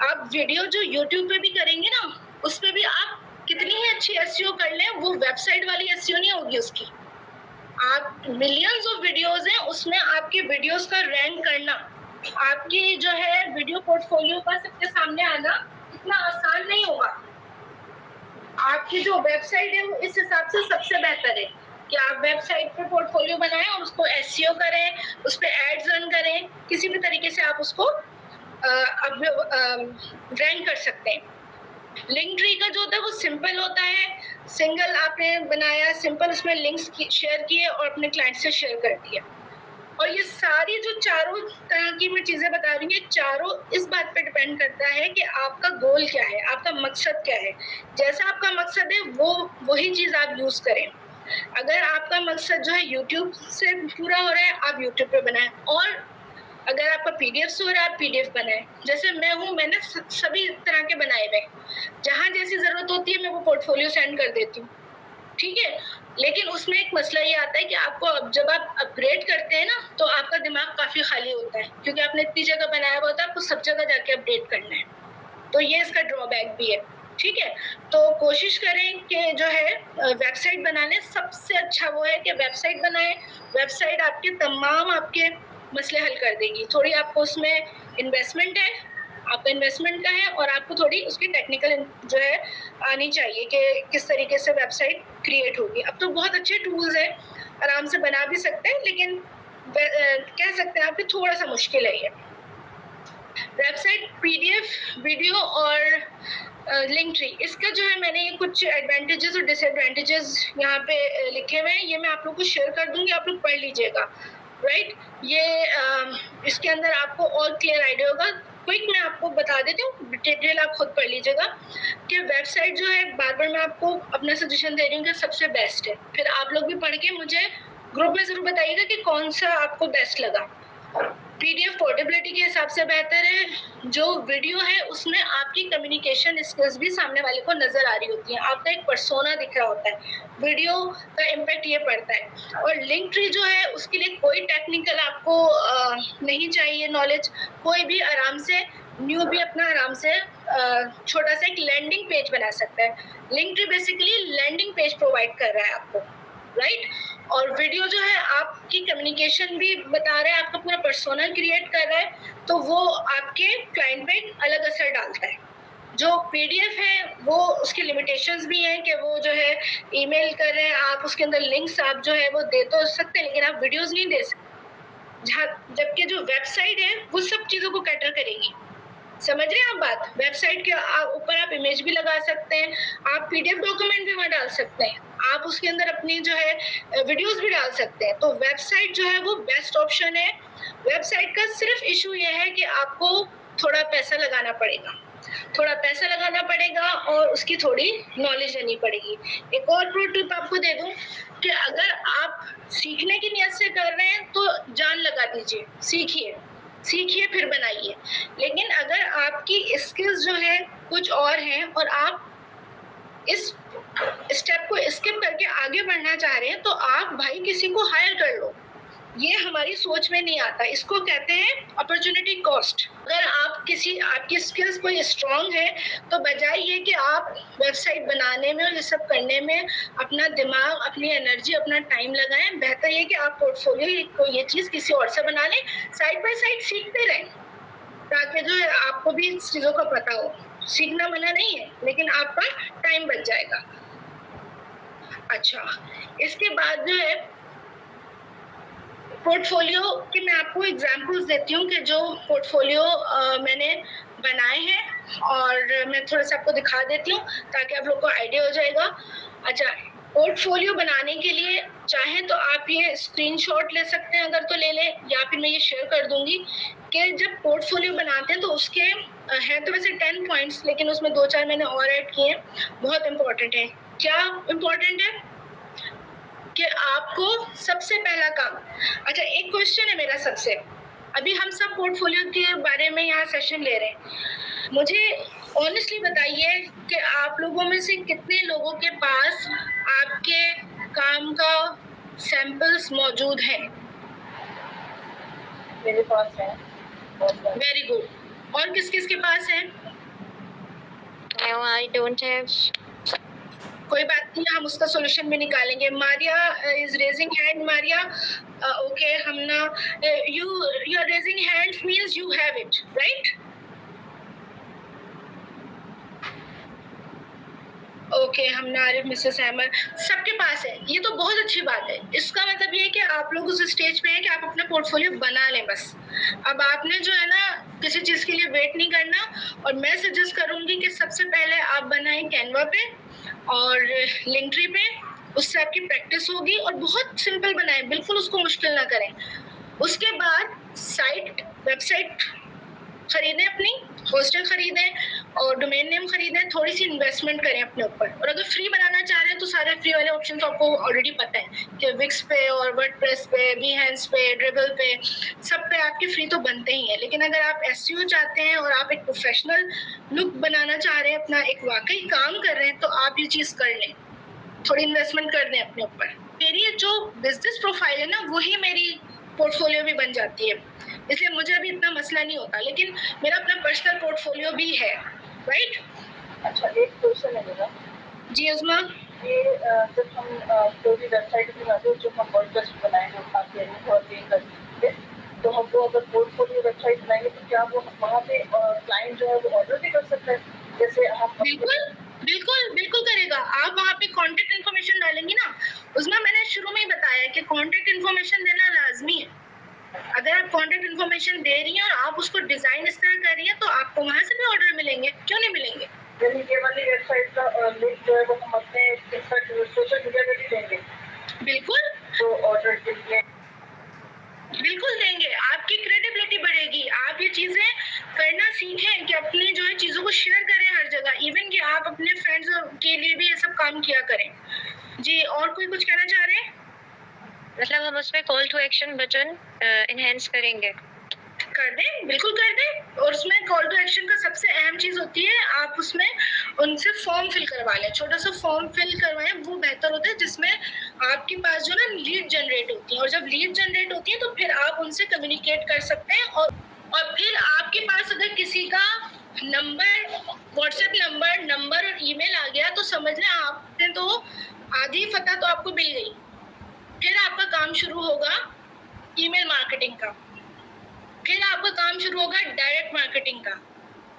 आप वीडियो जो यूट्यूब पे भी करेंगे ना, उस पर भी आप कितनी ही अच्छी एसईओ कर लें, वो वेबसाइट वाली एसईओ नहीं होगी उसकी। आप मिलियंस ऑफ वीडियोस हैं, उसमें आपके वीडियोस का रैंक करना, आपकी जो है वीडियो पोर्टफोलियो का सबके सामने आना इतना आसान नहीं होगा। आपकी जो वेबसाइट है वो इस हिसाब से सबसे बेहतर है कि आप वेबसाइट पे पोर्टफोलियो बनाएं और उसको एसईओ करें, उस पे एड्स रन करें, किसी भी तरीके से आप उसको अब रैंक कर सकते हैं। लिंक ट्री का जो होता है वो सिंपल होता है, सिंगल आपने बनाया, सिंपल उसमें लिंक्स शेयर किए और अपने क्लाइंट से शेयर कर दिया। और ये सारी जो चारों तरह की मैं चीजें बता रही हूँ, ये चारों इस बात पे डिपेंड करता है कि आपका गोल क्या है, आपका मकसद क्या है। जैसा आपका मकसद है वो वही चीज आप यूज करें। अगर आपका मकसद जो है यूट्यूब से पूरा हो रहा है, आप यूट्यूब पे बनाएं, और अगर आपका पीडीएफ से हो रहा है, आप पीडीएफ बनाएं। जैसे मैं हूँ, मैंने सभी तरह के बनाए हुए, जहाँ जैसी जरूरत होती है मैं वो पोर्टफोलियो सेंड कर देती हूँ, ठीक है। लेकिन उसमें एक मसला ये आता है कि आपको जब आप अपग्रेड करते हैं ना, तो आपका दिमाग काफी खाली होता है, क्योंकि आपने इतनी जगह बनाया हुआ होता है, आपको सब जगह जाके अपडेट करना है। तो ये इसका ड्रॉबैक भी है, ठीक है। तो कोशिश करें कि जो है वेबसाइट बनाने, सबसे अच्छा वो है कि वेबसाइट बनाएं। वेबसाइट आपके तमाम आपके मसले हल कर देगी। थोड़ी आपको उसमें इन्वेस्टमेंट है, आपका इन्वेस्टमेंट का है, और आपको थोड़ी उसकी टेक्निकल जो है आनी चाहिए कि किस तरीके से वेबसाइट क्रिएट होगी। अब तो बहुत अच्छे टूल्स हैं, आराम से बना भी सकते हैं, लेकिन कह सकते हैं आपके थोड़ा सा मुश्किल है ये वेबसाइट। पीडीएफ, वीडियो और लिंक ट्री, इसका जो है मैंने ये कुछ एडवांटेजेस और डिसएडवांटेजेस यहाँ पे लिखे हुए हैं, ये मैं आप लोग को शेयर कर दूंगी, आप लोग पढ़ लीजिएगा, राइट। ये इसके अंदर आपको और क्लियर आइडिया होगा। क्विक मैं आपको बता देती हूँ, डिटेल आप खुद पढ़ लीजिएगा कि वेबसाइट जो है, बार बार मैं आपको अपना सजेशन दे रही हूँ कि सबसे बेस्ट है। फिर आप लोग भी पढ़ के मुझे ग्रुप में जरूर बताइएगा कि कौन सा आपको बेस्ट लगा। पीडीएफ पोर्टेबिलिटी के हिसाब से बेहतर है। जो वीडियो है उसमें आपकी कम्युनिकेशन स्किल्स भी सामने वाले को नजर आ रही होती है, आपका एक पर्सोना दिख रहा होता है। वीडियो का इम्पैक्ट ये पड़ता है। और लिंक ट्री जो है उसके लिए कोई टेक्निकल आपको नहीं चाहिए नॉलेज, कोई भी आराम से न्यू भी अपना आराम से छोटा सा एक लैंडिंग पेज बना सकता है। Linktree basically landing page provide कर रहा है आपको, राइट। और वीडियो जो है आपकी कम्युनिकेशन भी बता रहा है, आपका पूरा पर्सोना क्रिएट कर रहा है, तो वो आपके क्लाइंट पे अलग असर डालता है। जो पीडीएफ है वो उसकी लिमिटेशंस भी हैं कि वो जो है ईमेल कर रहे हैं आप, उसके अंदर लिंक्स आप जो है वो दे तो सकते हैं, लेकिन आप वीडियोस नहीं दे सकते। जबकि जो वेबसाइट है वो सब चीज़ों को कैटर करेगी। समझ रहे हैं आप बात? वेबसाइट के ऊपर आप इमेज भी लगा सकते हैं, आप पीडीएफ डॉक्यूमेंट भी वहाँ डाल सकते हैं, आप उसके अंदर अपनी जो है वीडियोस भी डाल सकते हैं। तो वेबसाइट जो है वो बेस्ट ऑप्शन है। वेबसाइट का सिर्फ इशू ये है कि आपको थोड़ा पैसा लगाना पड़ेगा, थोड़ा पैसा लगाना पड़ेगा और उसकी थोड़ी नॉलेज लेनी पड़ेगी। एक और प्रो टिप आपको दे दूं कि अगर आप सीखने की नियत से कर रहे हैं तो जान लगा दीजिए, सीखिए फिर बनाइए। लेकिन अगर आपकी स्किल्स जो है कुछ और हैं और आप इस स्टेप को स्किप करके आगे बढ़ना चाह रहे हैं, तो आप भाई किसी को हायर कर लो। ये हमारी सोच में नहीं आता, इसको कहते हैं अपॉर्चुनिटी कॉस्ट। अगर आपकी स्किल्स कोई स्ट्रांग है तो बजाय ये कि आप वेबसाइट बनाने में और ये सब करने में अपना दिमाग, अपनी एनर्जी, अपना टाइम लगाएं, बेहतर ये कि आप पोर्टफोलियो ये चीज़ किसी और से बना लें, साइड बाय साइड सीखते रहें, ताकि जो है आपको भी इस चीज़ों का पता हो। सीखना मना नहीं है, लेकिन आपका टाइम बच जाएगा। अच्छा, इसके बाद जो है पोर्टफोलियो के मैं आपको एग्जांपल्स देती हूँ कि जो पोर्टफोलियो मैंने बनाए हैं, और मैं थोड़ा सा आपको दिखा देती हूँ ताकि आप लोग को आइडिया हो जाएगा। अच्छा, पोर्टफोलियो बनाने के लिए चाहे तो आप ये स्क्रीनशॉट ले सकते हैं, अगर तो ले लें, या फिर मैं ये शेयर कर दूंगी कि जब पोर्टफोलियो बनाते हैं तो उसके हैं तो वैसे 10 पॉइंट्स, लेकिन उसमें 2-4 मैंने और ऐड किए हैं, बहुत इंपॉर्टेंट है। क्या इंपॉर्टेंट है कि आपको सबसे पहला काम, अच्छा एक क्वेश्चन है मेरा सबसे, अभी हम सब पोर्टफोलियो के बारे में यहाँ सेशन ले रहे हैं, मुझे ऑनेस्टली बताइए कि आप लोगों में से कितने लोगों के पास आपके काम का सैंपल्स मौजूद हैं? मेरे पास है। Very good. और किस किस के पास है? No, I don't have. कोई बात नहीं, हम उसका सॉल्यूशन भी निकालेंगे। Maria is raising hand. Maria, okay, हम ना you are raising hand means you have it, right? Okay, हम ना आरिफ, मिसेस हैमर, सबके पास है, ये तो बहुत अच्छी बात है। इसका मतलब ये है कि आप लोग उस स्टेज पे हैं कि आप अपना पोर्टफोलियो बना लें बस। अब आपने जो है ना किसी चीज़ के लिए वेट नहीं करना, और मैं सजेस्ट करूँगी कि सबसे पहले आप बनाएं कैनवा पे और लिंक्ट्री पे, उससे आपकी प्रैक्टिस होगी, और बहुत सिंपल बनाएं, बिल्कुल उसको मुश्किल ना करें। उसके बाद वेबसाइट खरीदें, अपनी होस्टल खरीदें और डोमेन नेम खरीदें, थोड़ी सी इन्वेस्टमेंट करें अपने ऊपर। और अगर फ्री बनाना चाह रहे हैं तो सारे फ्री वाले ऑप्शन आपको ऑलरेडी पता है कि विक्स पे और वर्डप्रेस पे, बीहेंस पे, ड्रिबल पे, सब पे आपके फ्री तो बनते ही हैं। लेकिन अगर आप एसईओ चाहते हैं और आप एक प्रोफेशनल लुक बनाना चाह रहे हैं, अपना एक वाकई काम कर रहे हैं, तो आप ये चीज़ कर लें, थोड़ी इन्वेस्टमेंट कर दें अपने ऊपर। मेरी जो बिजनेस प्रोफाइल है ना, वही मेरी पोर्टफोलियो भी बन जाती है, इसलिए मुझे अभी इतना मसला नहीं होता। लेकिन मेरा अपना पर्सनल पोर्टफोलियो भी है, राइट? अच्छा, एक क्वेश्चन है मेरा। जी उस्मा। ये जब हम कोई भी वेबसाइट बनाते हैं, जो हम वर्डप्रेस बनाएंगे और करेंगे, तो हम वो अगर पोर्टफोलियो वेबसाइट बनाएंगे तो क्या वो वहाँ पे क्लाइंट जो है वो ऑर्डर भी कर सकता है? जैसे हम बिल्कुल बिल्कुल बिल्कुल करेगा। आप वहाँ पे कॉन्टेक्ट इन्फॉर्मेशन डालेंगी ना, उसमें मैंने शुरू में ही बताया कि कॉन्टेक्ट इन्फॉर्मेशन देना लाजमी है। अगर आप कॉन्टेक्ट इन्फॉर्मेशन दे रही हैं और आप उसको डिजाइन इस तरह कर रही हैं, तो आपको वहाँ से भी ऑर्डर मिलेंगे, क्यों नहीं मिलेंगे? यानी ये वाली वेबसाइट का लिंक जो है वो हम अपने सोशल मीडिया पे भी देंगे बिल्कुल, तो ऑर्डर के लिए। बिल्कुल देंगे, आपकी क्रेडिबिलिटी बढ़ेगी। आप ये चीजें करना सीखें कि अपनी जो है चीजों को शेयर करें हर जगह, इवन कि आप अपने फ्रेंड्स के लिए भी ये सब काम किया करें। जी, और कोई कुछ कहना चाह रहे हैं? मतलब हम उसमें call to action button enhance करेंगे? कर दें, बिल्कुल कर दें। और उसमें कॉल टू एक्शन का सबसे अहम चीज होती है, आप उसमें उनसे फॉर्म फिल करवा लें, छोटा सा फॉर्म फिल करवाएं, वो बेहतर होता है, जिसमें आपके पास जो ना लीड जनरेट होती है, और जब लीड जनरेट होती है तो फिर आप उनसे कम्युनिकेट कर सकते हैं। और फिर आपके पास अगर किसी का नंबर, व्हाट्सएप नंबर और ईमेल आ गया, तो समझ लें आपने तो आधी फतह तो आपको मिल गई। फिर आपका काम शुरू होगा ईमेल मार्केटिंग का, फिर आपका काम शुरू होगा डायरेक्ट मार्केटिंग का।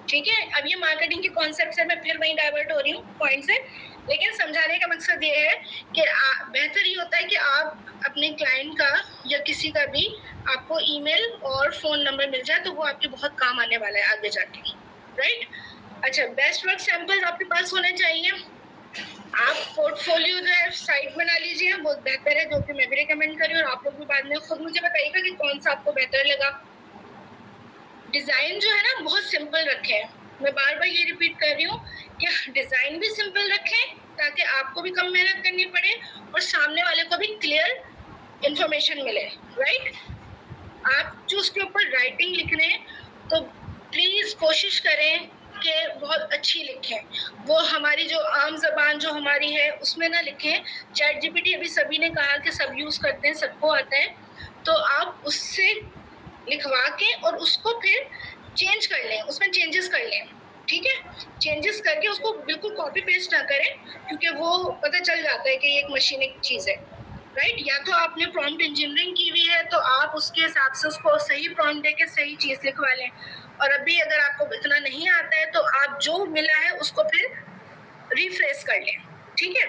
ठीक है, अब ये मार्केटिंग के कॉन्सेप्ट से मैं फिर वहीं डाइवर्ट हो रही हूँ पॉइंट से, लेकिन समझाने का मकसद ये है कि बेहतर ये होता है कि आप अपने क्लाइंट का या किसी का भी आपको ईमेल और फोन नंबर मिल जाए, तो वो आपके बहुत काम आने वाला है आगे जाके, राइट? अच्छा, बेस्ट वर्क सैंपल्स आपके पास होने चाहिए। आप पोर्टफोलियो जो है साइट बना लीजिए, बहुत बेहतर है, जो कि मैं भी रिकमेंड कर रही हूँ, और आप लोग भी बाद में खुद मुझे बताइएगा कि कौन सा आपको बेहतर लगा। डिजाइन जो है ना बहुत सिंपल रखें, मैं बार बार ये रिपीट कर रही हूँ कि डिजाइन भी सिंपल रखें, ताकि आपको भी कम मेहनत करनी पड़े और सामने वाले को भी क्लियर इंफॉर्मेशन मिले, राइट? आप जो उसके ऊपर राइटिंग लिख रहे हैं, तो प्लीज कोशिश करें कि बहुत अच्छी लिखें, वो हमारी जो आम जबान जो हमारी है उसमें ना लिखें। चैट जीपीटी अभी सभी ने कहा कि सब यूज करते हैं, सबको आता है, तो आप उससे लिखवा के और उसको फिर चेंज कर लें, उसमें चेंजेस कर लें, ठीक है? चेंजेस करके उसको बिल्कुल कॉपी पेस्ट ना करें, क्योंकि वो पता चल जाता है कि ये एक मशीनिक चीज़ है, राइट? या तो आपने प्रॉम्प्ट इंजीनियरिंग की हुई है, तो आप उसके हिसाब से उसको सही प्रॉम्प्ट देके सही चीज़ लिखवा लें। और अभी अगर आपको इतना नहीं आता है, तो आप जो मिला है उसको फिर रिफ्रेश कर लें, ठीक है?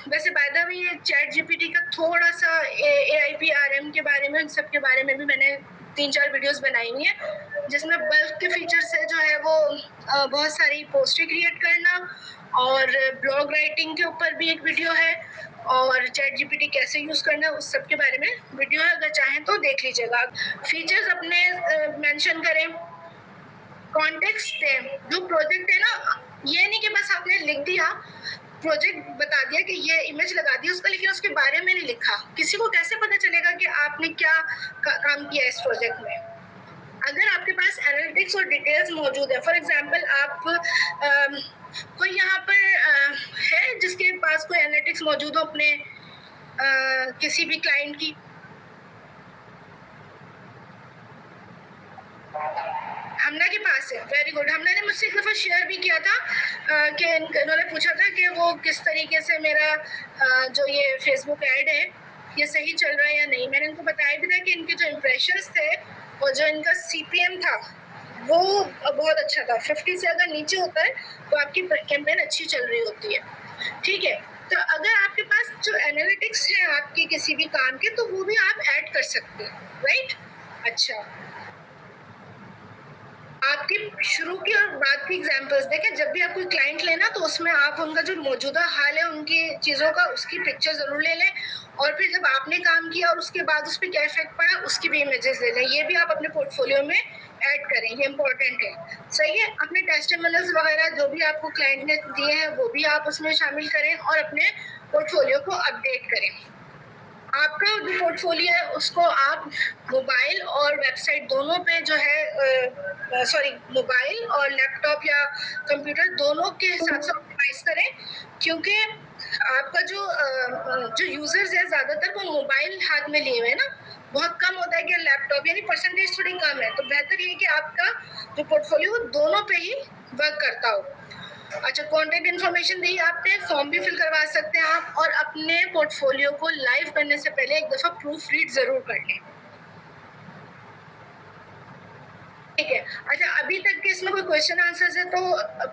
वैसे बाय द वे ये चैट जीपीटी का थोड़ा सा AIPRM के बारे में, सब के बारे में भी मैंने 3-4 वीडियोस बनाई हुई हैं, जिसमें बल्क के फीचर से जो है वो बहुत सारी पोस्टें क्रिएट करना, और ब्लॉग राइटिंग के ऊपर भी एक वीडियो है, और चैट जीपीटी कैसे यूज़ करना है उस सब के बारे में वीडियो है, अगर चाहें तो देख लीजिएगा। फीचर्स अपने मेंशन करें, कॉन्टेक्स्ट दें, जो प्रोजेक्ट है ना, ये नहीं कि बस आपने लिख दिया, प्रोजेक्ट बता दिया कि ये इमेज लगा दी उसका, लेकिन उसके बारे में नहीं लिखा। किसी को कैसे पता चलेगा कि आपने क्या काम किया इस प्रोजेक्ट में? अगर आपके पास एनालिटिक्स और डिटेल्स मौजूद है, फॉर एग्जांपल आप कोई यहाँ पर है जिसके पास कोई एनालिटिक्स मौजूद हो अपने किसी भी क्लाइंट की? हमना के पास है, वेरी गुड। हमना ने मुझसे एक दफ़ा शेयर भी किया था कि उन्होंने पूछा था कि वो किस तरीके से मेरा जो ये फेसबुक ऐड है ये सही चल रहा है या नहीं। मैंने उनको बताया भी था कि इनके जो इम्प्रेशंस थे और जो इनका CPM था वो बहुत अच्छा था। 50 से अगर नीचे होता है तो आपकी कैंपेन अच्छी चल रही होती है, ठीक है? तो अगर आपके पास जो एनालिटिक्स है आपके किसी भी काम के, तो वो भी आप ऐड कर सकते हैं, राइट? अच्छा, आपकी शुरू की और बाद की एग्जांपल्स देखें। जब भी आप कोई क्लाइंट लेना तो उसमें आप उनका जो मौजूदा हाल है उनकी चीज़ों का, उसकी पिक्चर ज़रूर ले लें, और फिर जब आपने काम किया और उसके बाद उस पर क्या इफेक्ट पड़ा उसकी भी इमेजेस ले लें। ये भी आप अपने पोर्टफोलियो में ऐड करें, ये इंपॉर्टेंट है। सही है। अपने टेस्टिमोनियल्स वगैरह जो भी आपको क्लाइंट ने दिए हैं वो भी आप उसमें शामिल करें और अपने पोर्टफोलियो को अपडेट करें। आपका जो पोर्टफोलियो है उसको आप मोबाइल और वेबसाइट दोनों पे जो है, सॉरी, मोबाइल और लैपटॉप या कंप्यूटर दोनों के हिसाब से ऑप्टिमाइज करें, क्योंकि आपका जो यूजर्स है ज़्यादातर वो मोबाइल हाथ में लिए हुए हैं ना, बहुत कम होता है कि लैपटॉप, यानी परसेंटेज थोड़ी कम है। तो बेहतर ये कि आपका जो पोर्टफोलियो दोनों पे ही वर्क करता हो। अच्छा, कॉन्टेक्ट इन्फॉर्मेशन दी आपने, फॉर्म भी फिल करवा सकते हैं आप, और अपने पोर्टफोलियो को लाइव करने से पहले एक दफा प्रूफ रीड जरूर कर लें। ठीक है। अच्छा, अभी तक के इसमें कोई क्वेश्चन आंसर्स है तो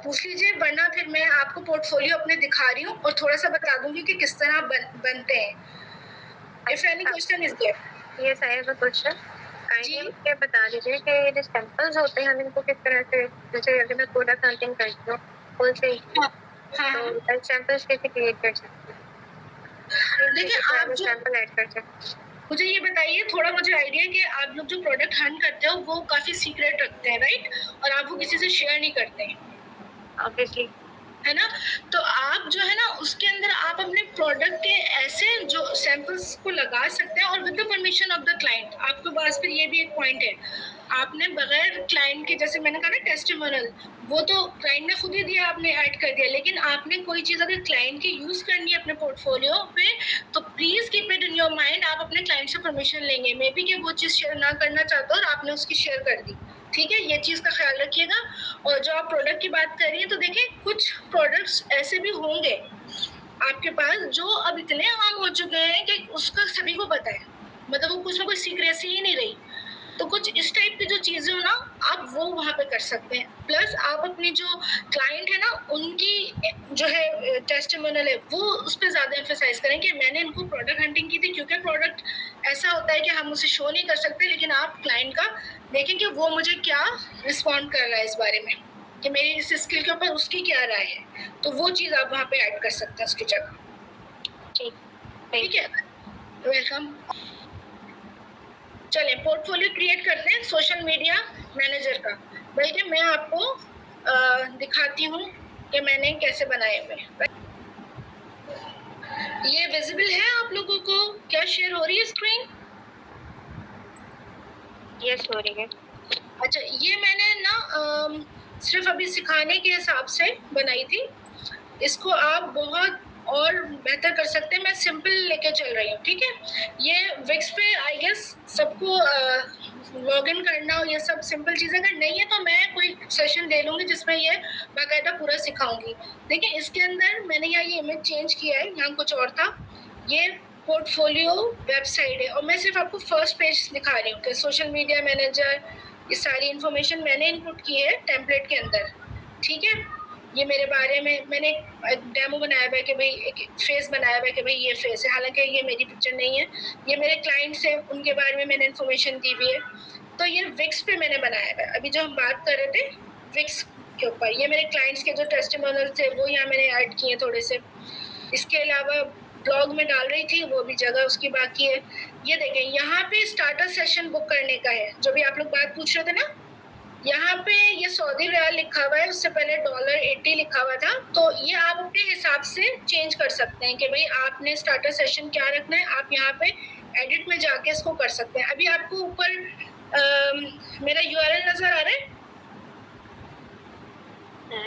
पूछ लीजिए, वरना फिर मैं आपको पोर्टफोलियो अपने दिखा रही हूँ और थोड़ा सा बता दूंगी कि किस तरह बनते हैं। If any question is there. Yes, I have a question. Kindly मुझे बता दीजिए कि ये जो सैंपल्स होते हैं हम इनको किस तरह से, जैसे अगर मैं प्रोडक्ट हंटिंग करती हूँ होलसेल, तो सैंपल्स कैसे क्रिएट कर सकते हैं? देखिए, आप जो सैंपल ऐड कर सकते हैं, मुझे ये बताइए, थोड़ा मुझे आइडिया है कि आप लोग जो प्रोडक्ट हंट करते हो वो काफी सीक्रेट रखते हैं, राइट? और आप वो किसी से शेयर नहीं करते हैं, ऑब्वियसली, है ना? तो आप जो है ना उसके अंदर आप अपने प्रोडक्ट के ऐसे जो सैंपल्स को लगा सकते हैं और with the permission of the client. आपके पास फिर ये भी एक पॉइंट है, आपने बगैर क्लाइंट के, जैसे मैंने कहा ना टेस्टिमोनियल, वो तो क्लाइंट ने खुद ही दिया, आपने ऐड कर दिया, लेकिन आपने कोई चीज़ अगर क्लाइंट की यूज़ करनी है अपने पोर्टफोलियो पे तो please keep it in your mind, आप अपने क्लाइंट से परमिशन लेंगे। मे बी कि वो चीज़ शेयर ना करना चाहता और आपने उसकी शेयर कर दी। ठीक है, ये चीज़ का ख्याल रखिएगा। और जो आप प्रोडक्ट की बात कर रही है, तो देखिए कुछ प्रोडक्ट्स ऐसे भी होंगे आपके पास जो अब इतने आम हो चुके हैं कि उसका सभी को पता है, मतलब वो कुछ ना कुछ सीक्रेसी ही नहीं रही। तो कुछ इस टाइप की जो चीज़ें हो ना, आप वो वहाँ पे कर सकते हैं। प्लस आप अपनी जो क्लाइंट है ना उनकी जो है टेस्टिमोनियल है वो उस पर ज़्यादा एम्फेसाइज करें कि मैंने इनको प्रोडक्ट हंटिंग की थी, क्योंकि प्रोडक्ट ऐसा होता है कि हम उसे शो नहीं कर सकते, लेकिन आप क्लाइंट का देखें कि वो मुझे क्या रिस्पॉन्ड कर रहा है इस बारे में, कि मेरी इस स्किल के ऊपर उसकी क्या राय है। तो वो चीज़ आप वहाँ पे ऐड कर सकते हैं उसकी जगह। ठीक है, वेलकम। चलें, पोर्टफोलियो क्रिएट करते हैं सोशल मीडिया मैनेजर का। बल्कि मैं आपको दिखाती हूँ कि मैंने कैसे बनाए हुए। ये विजिबल है आप लोगों को? क्या शेयर हो रही है स्क्रीन? यस, हो रही है। अच्छा, ये मैंने ना सिर्फ अभी सिखाने के हिसाब से बनाई थी। इसको आप बहुत और बेहतर कर सकते हैं। मैं सिंपल लेके चल रही हूँ, ठीक है? ये विक्स पे आई गेस सबको लॉग इन करना और ये सब सिंपल चीज़ें, अगर नहीं है तो मैं कोई सेशन ले लूँगी जिसमें ये बाकायदा पूरा सिखाऊंगी। देखिए, इसके अंदर मैंने यहाँ ये इमेज चेंज किया है, यहाँ कुछ और था। ये पोर्टफोलियो वेबसाइट है और मैं सिर्फ आपको फर्स्ट पेज दिखा रही हूँ कि सोशल मीडिया मैनेजर, ये सारी इन्फॉर्मेशन मैंने इनपुट की है टेम्पलेट के अंदर। ठीक है, ये मेरे बारे में मैंने एक डेमो बनाया हुआ है कि भाई एक फेस बनाया हुआ है कि भाई ये फेस है, हालांकि ये मेरी पिक्चर नहीं है, ये मेरे क्लाइंट्स हैं, उनके बारे में मैंने इन्फॉर्मेशन दी हुई है। तो ये विक्स पे मैंने बनाया हुआ है। अभी जो हम बात कर रहे थे विक्स के ऊपर, ये मेरे क्लाइंट्स के जो टेस्टिमोनियल थे वो यहाँ मैंने ऐड किए थोड़े से। इसके अलावा ब्लॉग में डाल रही थी, वो भी जगह उसकी बाकी है। ये देखें, यहाँ पे स्टार्टर सेशन बुक करने का है, जो भी आप लोग बात पूछ रहे थे ना, यहाँ पे ये सऊदी रियाल लिखा हुआ है, उससे पहले $80 लिखा हुआ था। तो ये आप अपने हिसाब से चेंज कर सकते हैं कि भाई आपने स्टार्टर सेशन क्या रखना है। आप यहाँ पे एडिट में जाके इसको कर सकते हैं। अभी आपको ऊपर मेरा URL नजर आ रहा है?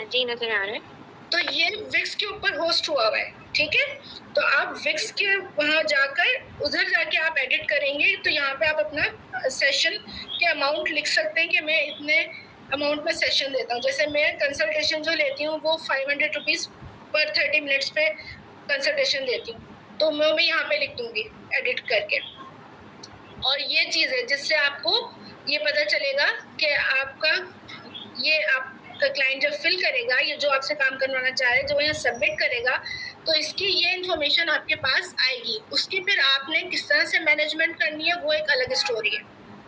जी, नजर आ रहा है। तो ये विक्स के ऊपर होस्ट हुआ हुआ है, ठीक है? तो आप विक्स के वहाँ जाकर उधर जाके आप एडिट करेंगे तो यहाँ पे आप अपना सेशन के अमाउंट लिख सकते हैं कि मैं इतने अमाउंट में सेशन देता हूँ। जैसे मैं कंसल्टेशन जो लेती हूँ वो 500 रुपीज़ पर 30 मिनट्स पे कंसल्टेशन देती हूँ, तो मैं यहाँ पे लिख दूँगी एडिट करके। और ये चीज़ है जिससे आपको ये पता चलेगा कि आपका ये आपका क्लाइंट जब फिल करेगा, ये जो आपसे काम करवाना चाह रहे हैं, जो यहाँ सबमिट करेगा, तो इसकी ये इन्फॉर्मेशन आपके पास आएगी। उसकी फिर आपने किस तरह से मैनेजमेंट करनी है वो एक अलग स्टोरी है।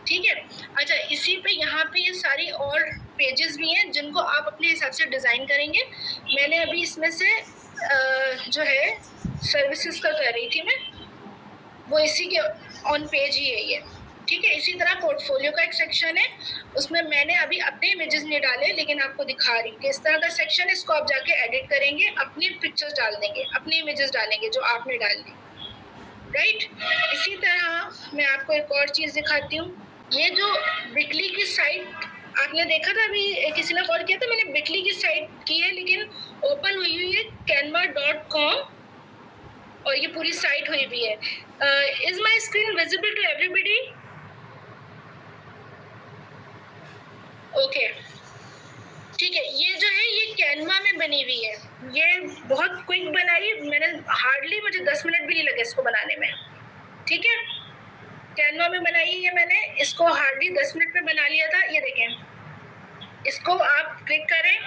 ठीक है। अच्छा, इसी पे यहाँ पे ये सारी और पेजेस भी हैं जिनको आप अपने हिसाब से डिज़ाइन करेंगे। मैंने अभी इसमें से जो है सर्विसेज का कर रही थी मैं, वो इसी के ऑन पेज ही है ये, ठीक है। इसी तरह पोर्टफोलियो का एक सेक्शन है, उसमें मैंने अभी अपने इमेजेस नहीं डाले, लेकिन आपको दिखा रही हूँ कि इस तरह का सेक्शन है। इसको आप जाके एडिट करेंगे, अपनी पिक्चर्स डाल देंगे, अपनी इमेजेस डालेंगे जो आपने डालनी, राइट। इसी तरह मैं आपको एक और चीज़ दिखाती हूँ। ये जो बिटली की साइट आपने देखा था, अभी किसी ने कॉल किया था, मैंने बिटली की साइट की है, लेकिन ओपन हुई है canva.com और ये पूरी साइट हुई भी है। Is my screen visible to everybody? Okay, ठीक है। ये जो है ये कैनवा में बनी हुई है, ये बहुत क्विक बनाई, मैंने हार्डली, मुझे 10 मिनट भी नहीं लगे इसको बनाने में, ठीक है। कैनवा में बनाई है मैंने, इसको हार्डली 10 मिनट में बना लिया था। ये देखें, इसको आप क्लिक करें,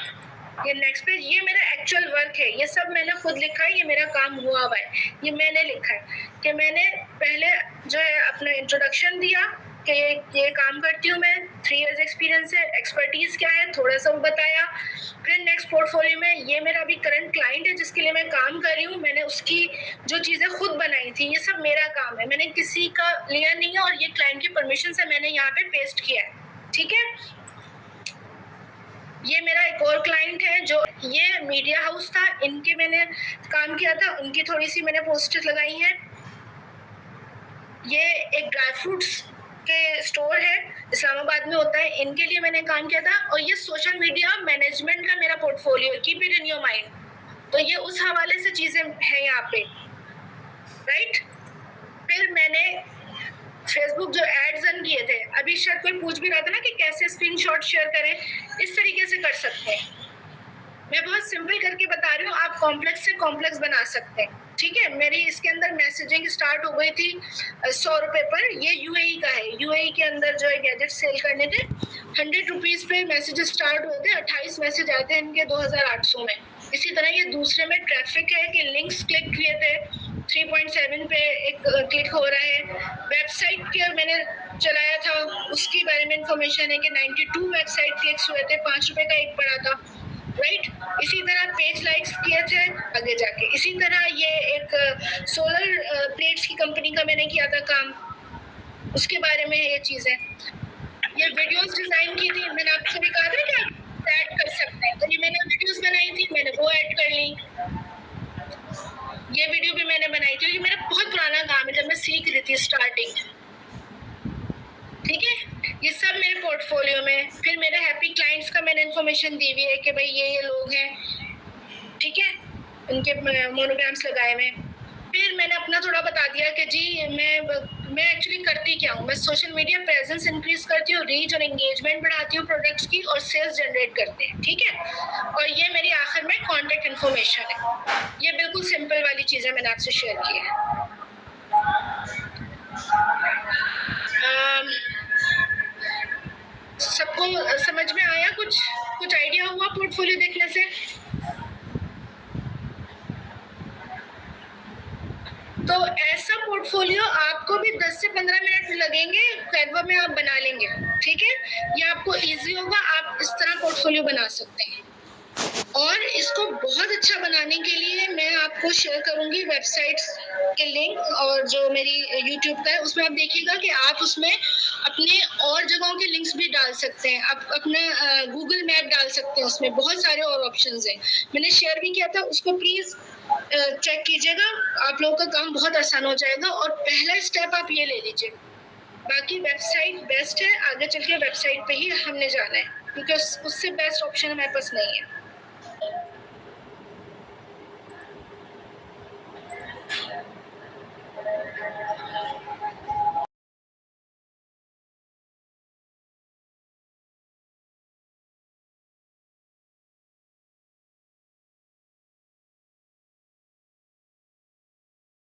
ये नेक्स्ट पेज, ये मेरा एक्चुअल वर्क है, ये सब मैंने खुद लिखा है, ये मेरा काम हुआ हुआ है, ये मैंने लिखा है कि मैंने पहले जो है अपना इंट्रोडक्शन दिया कि ये काम करती हूँ मैं, 3 इयर्स एक्सपीरियंस है, एक्सपर्टीज क्या है थोड़ा सा वो बताया। फिर नेक्स्ट पोर्टफोलियो में ये मेरा अभी करंट क्लाइंट है जिसके लिए मैं काम कर रही हूँ, मैंने उसकी जो चीज़ें खुद बनाई थी, ये सब मेरा काम है, मैंने किसी का लिया नहीं है, और ये क्लाइंट की परमिशन से मैंने यहाँ पे पेस्ट किया है, ठीक है। ये मेरा एक और क्लाइंट है जो ये मीडिया हाउस था, इनके मैंने काम किया था, उनकी थोड़ी सी मैंने पोस्टर्स लगाई हैं। ये एक ड्राई फ्रूट्स के स्टोर है, इस्लामाबाद में होता है, इनके लिए मैंने काम किया था। और ये सोशल मीडिया मैनेजमेंट का मेरा portfolio, keep it in your mind. तो ये उस हवाले से चीज़ें हैं यहाँ पे, राइट। फिर मैंने फेसबुक जो एड्स रन किए थे, अभी शायद कोई पूछ भी रहा था ना कि कैसे स्क्रीनशॉट शेयर करें, इस तरीके से कर सकते हैं। मैं बहुत सिंपल करके बता रही हूँ, आप कॉम्प्लेक्स से कॉम्प्लेक्स बना सकते हैं, ठीक है। मेरी इसके अंदर मैसेजिंग स्टार्ट हो गई थी 100 रुपये पर, ये यूएई का है, यूएई के अंदर जो है गैजेट सेल करने थे, 100 रुपीज़ पे मैसेजेस स्टार्ट हुए थे, 28 मैसेज आते हैं इनके 2800 में। इसी तरह ये दूसरे में ट्रैफिक है कि लिंक्स क्लिक किए थे, 3.7 पे एक क्लिक हो रहा है। वेबसाइट के मैंने चलाया था, उसके बारे में इंफॉर्मेशन है कि 92 वेबसाइट क्लिक्स हुए थे, 5 रुपये का एक पड़ा था, राइट। इसी तरह पेज लाइक्स किए थे आगे जाके। इसी तरह ये एक सोलर प्लेट्स की कंपनी का मैंने किया था काम, उसके बारे में है ये चीज़ें। ये वीडियोस डिज़ाइन की थी, मैंने आपसे भी कहा था कि आप ऐड कर सकते हैं, तो ये मैंने वीडियोस बनाई थी, मैंने वो ऐड कर ली। ये वीडियो भी मैंने बनाई थी, ये मेरा बहुत पुराना काम है, जब मैं सीख रही थी स्टार्टिंग, ठीक है। ये सब मेरे पोर्टफोलियो में। फिर मेरे हैप्पी क्लाइंट्स का मैंने इन्फॉर्मेशन दी हुई है कि भाई ये लोग हैं, ठीक है, उनके मोनोग्राम्स लगाए हुए। फिर मैंने अपना थोड़ा बता दिया कि जी मैं एक्चुअली करती क्या हूँ। मैं सोशल मीडिया प्रेजेंस इंक्रीज करती हूँ, रीच और एंगेजमेंट बढ़ाती हूँ प्रोडक्ट्स की, और सेल्स जनरेट करते हैं, ठीक है। और ये मेरी आखिर में कॉन्टेक्ट इन्फॉर्मेशन है। ये बिल्कुल सिंपल वाली चीज़ें मैंने आपसे शेयर की है। सबको समझ में आया? कुछ आइडिया हुआ पोर्टफोलियो देखने से? तो ऐसा पोर्टफोलियो आपको भी 10 से 15 मिनट लगेंगे, कैनवा में आप बना लेंगे, ठीक है। ये आपको इजी होगा, आप इस तरह पोर्टफोलियो बना सकते हैं। और इसको बहुत अच्छा बनाने के लिए मैं आपको शेयर करूंगी वेबसाइट्स के लिंक, और जो मेरी यूट्यूब का है उसमें आप देखिएगा कि आप उसमें अपने और जगहों के लिंक्स भी डाल सकते हैं, आप अपना गूगल मैप डाल सकते हैं, उसमें बहुत सारे और ऑप्शंस हैं, मैंने शेयर भी किया था, उसको प्लीज़ चेक कीजिएगा, आप लोगों का काम बहुत आसान हो जाएगा। और पहला स्टेप आप ये ले लीजिए, बाकी वेबसाइट बेस्ट है, आगे चल के वेबसाइट पे ही हमने जाना है, क्योंकि उससे बेस्ट ऑप्शन हमारे पास नहीं है।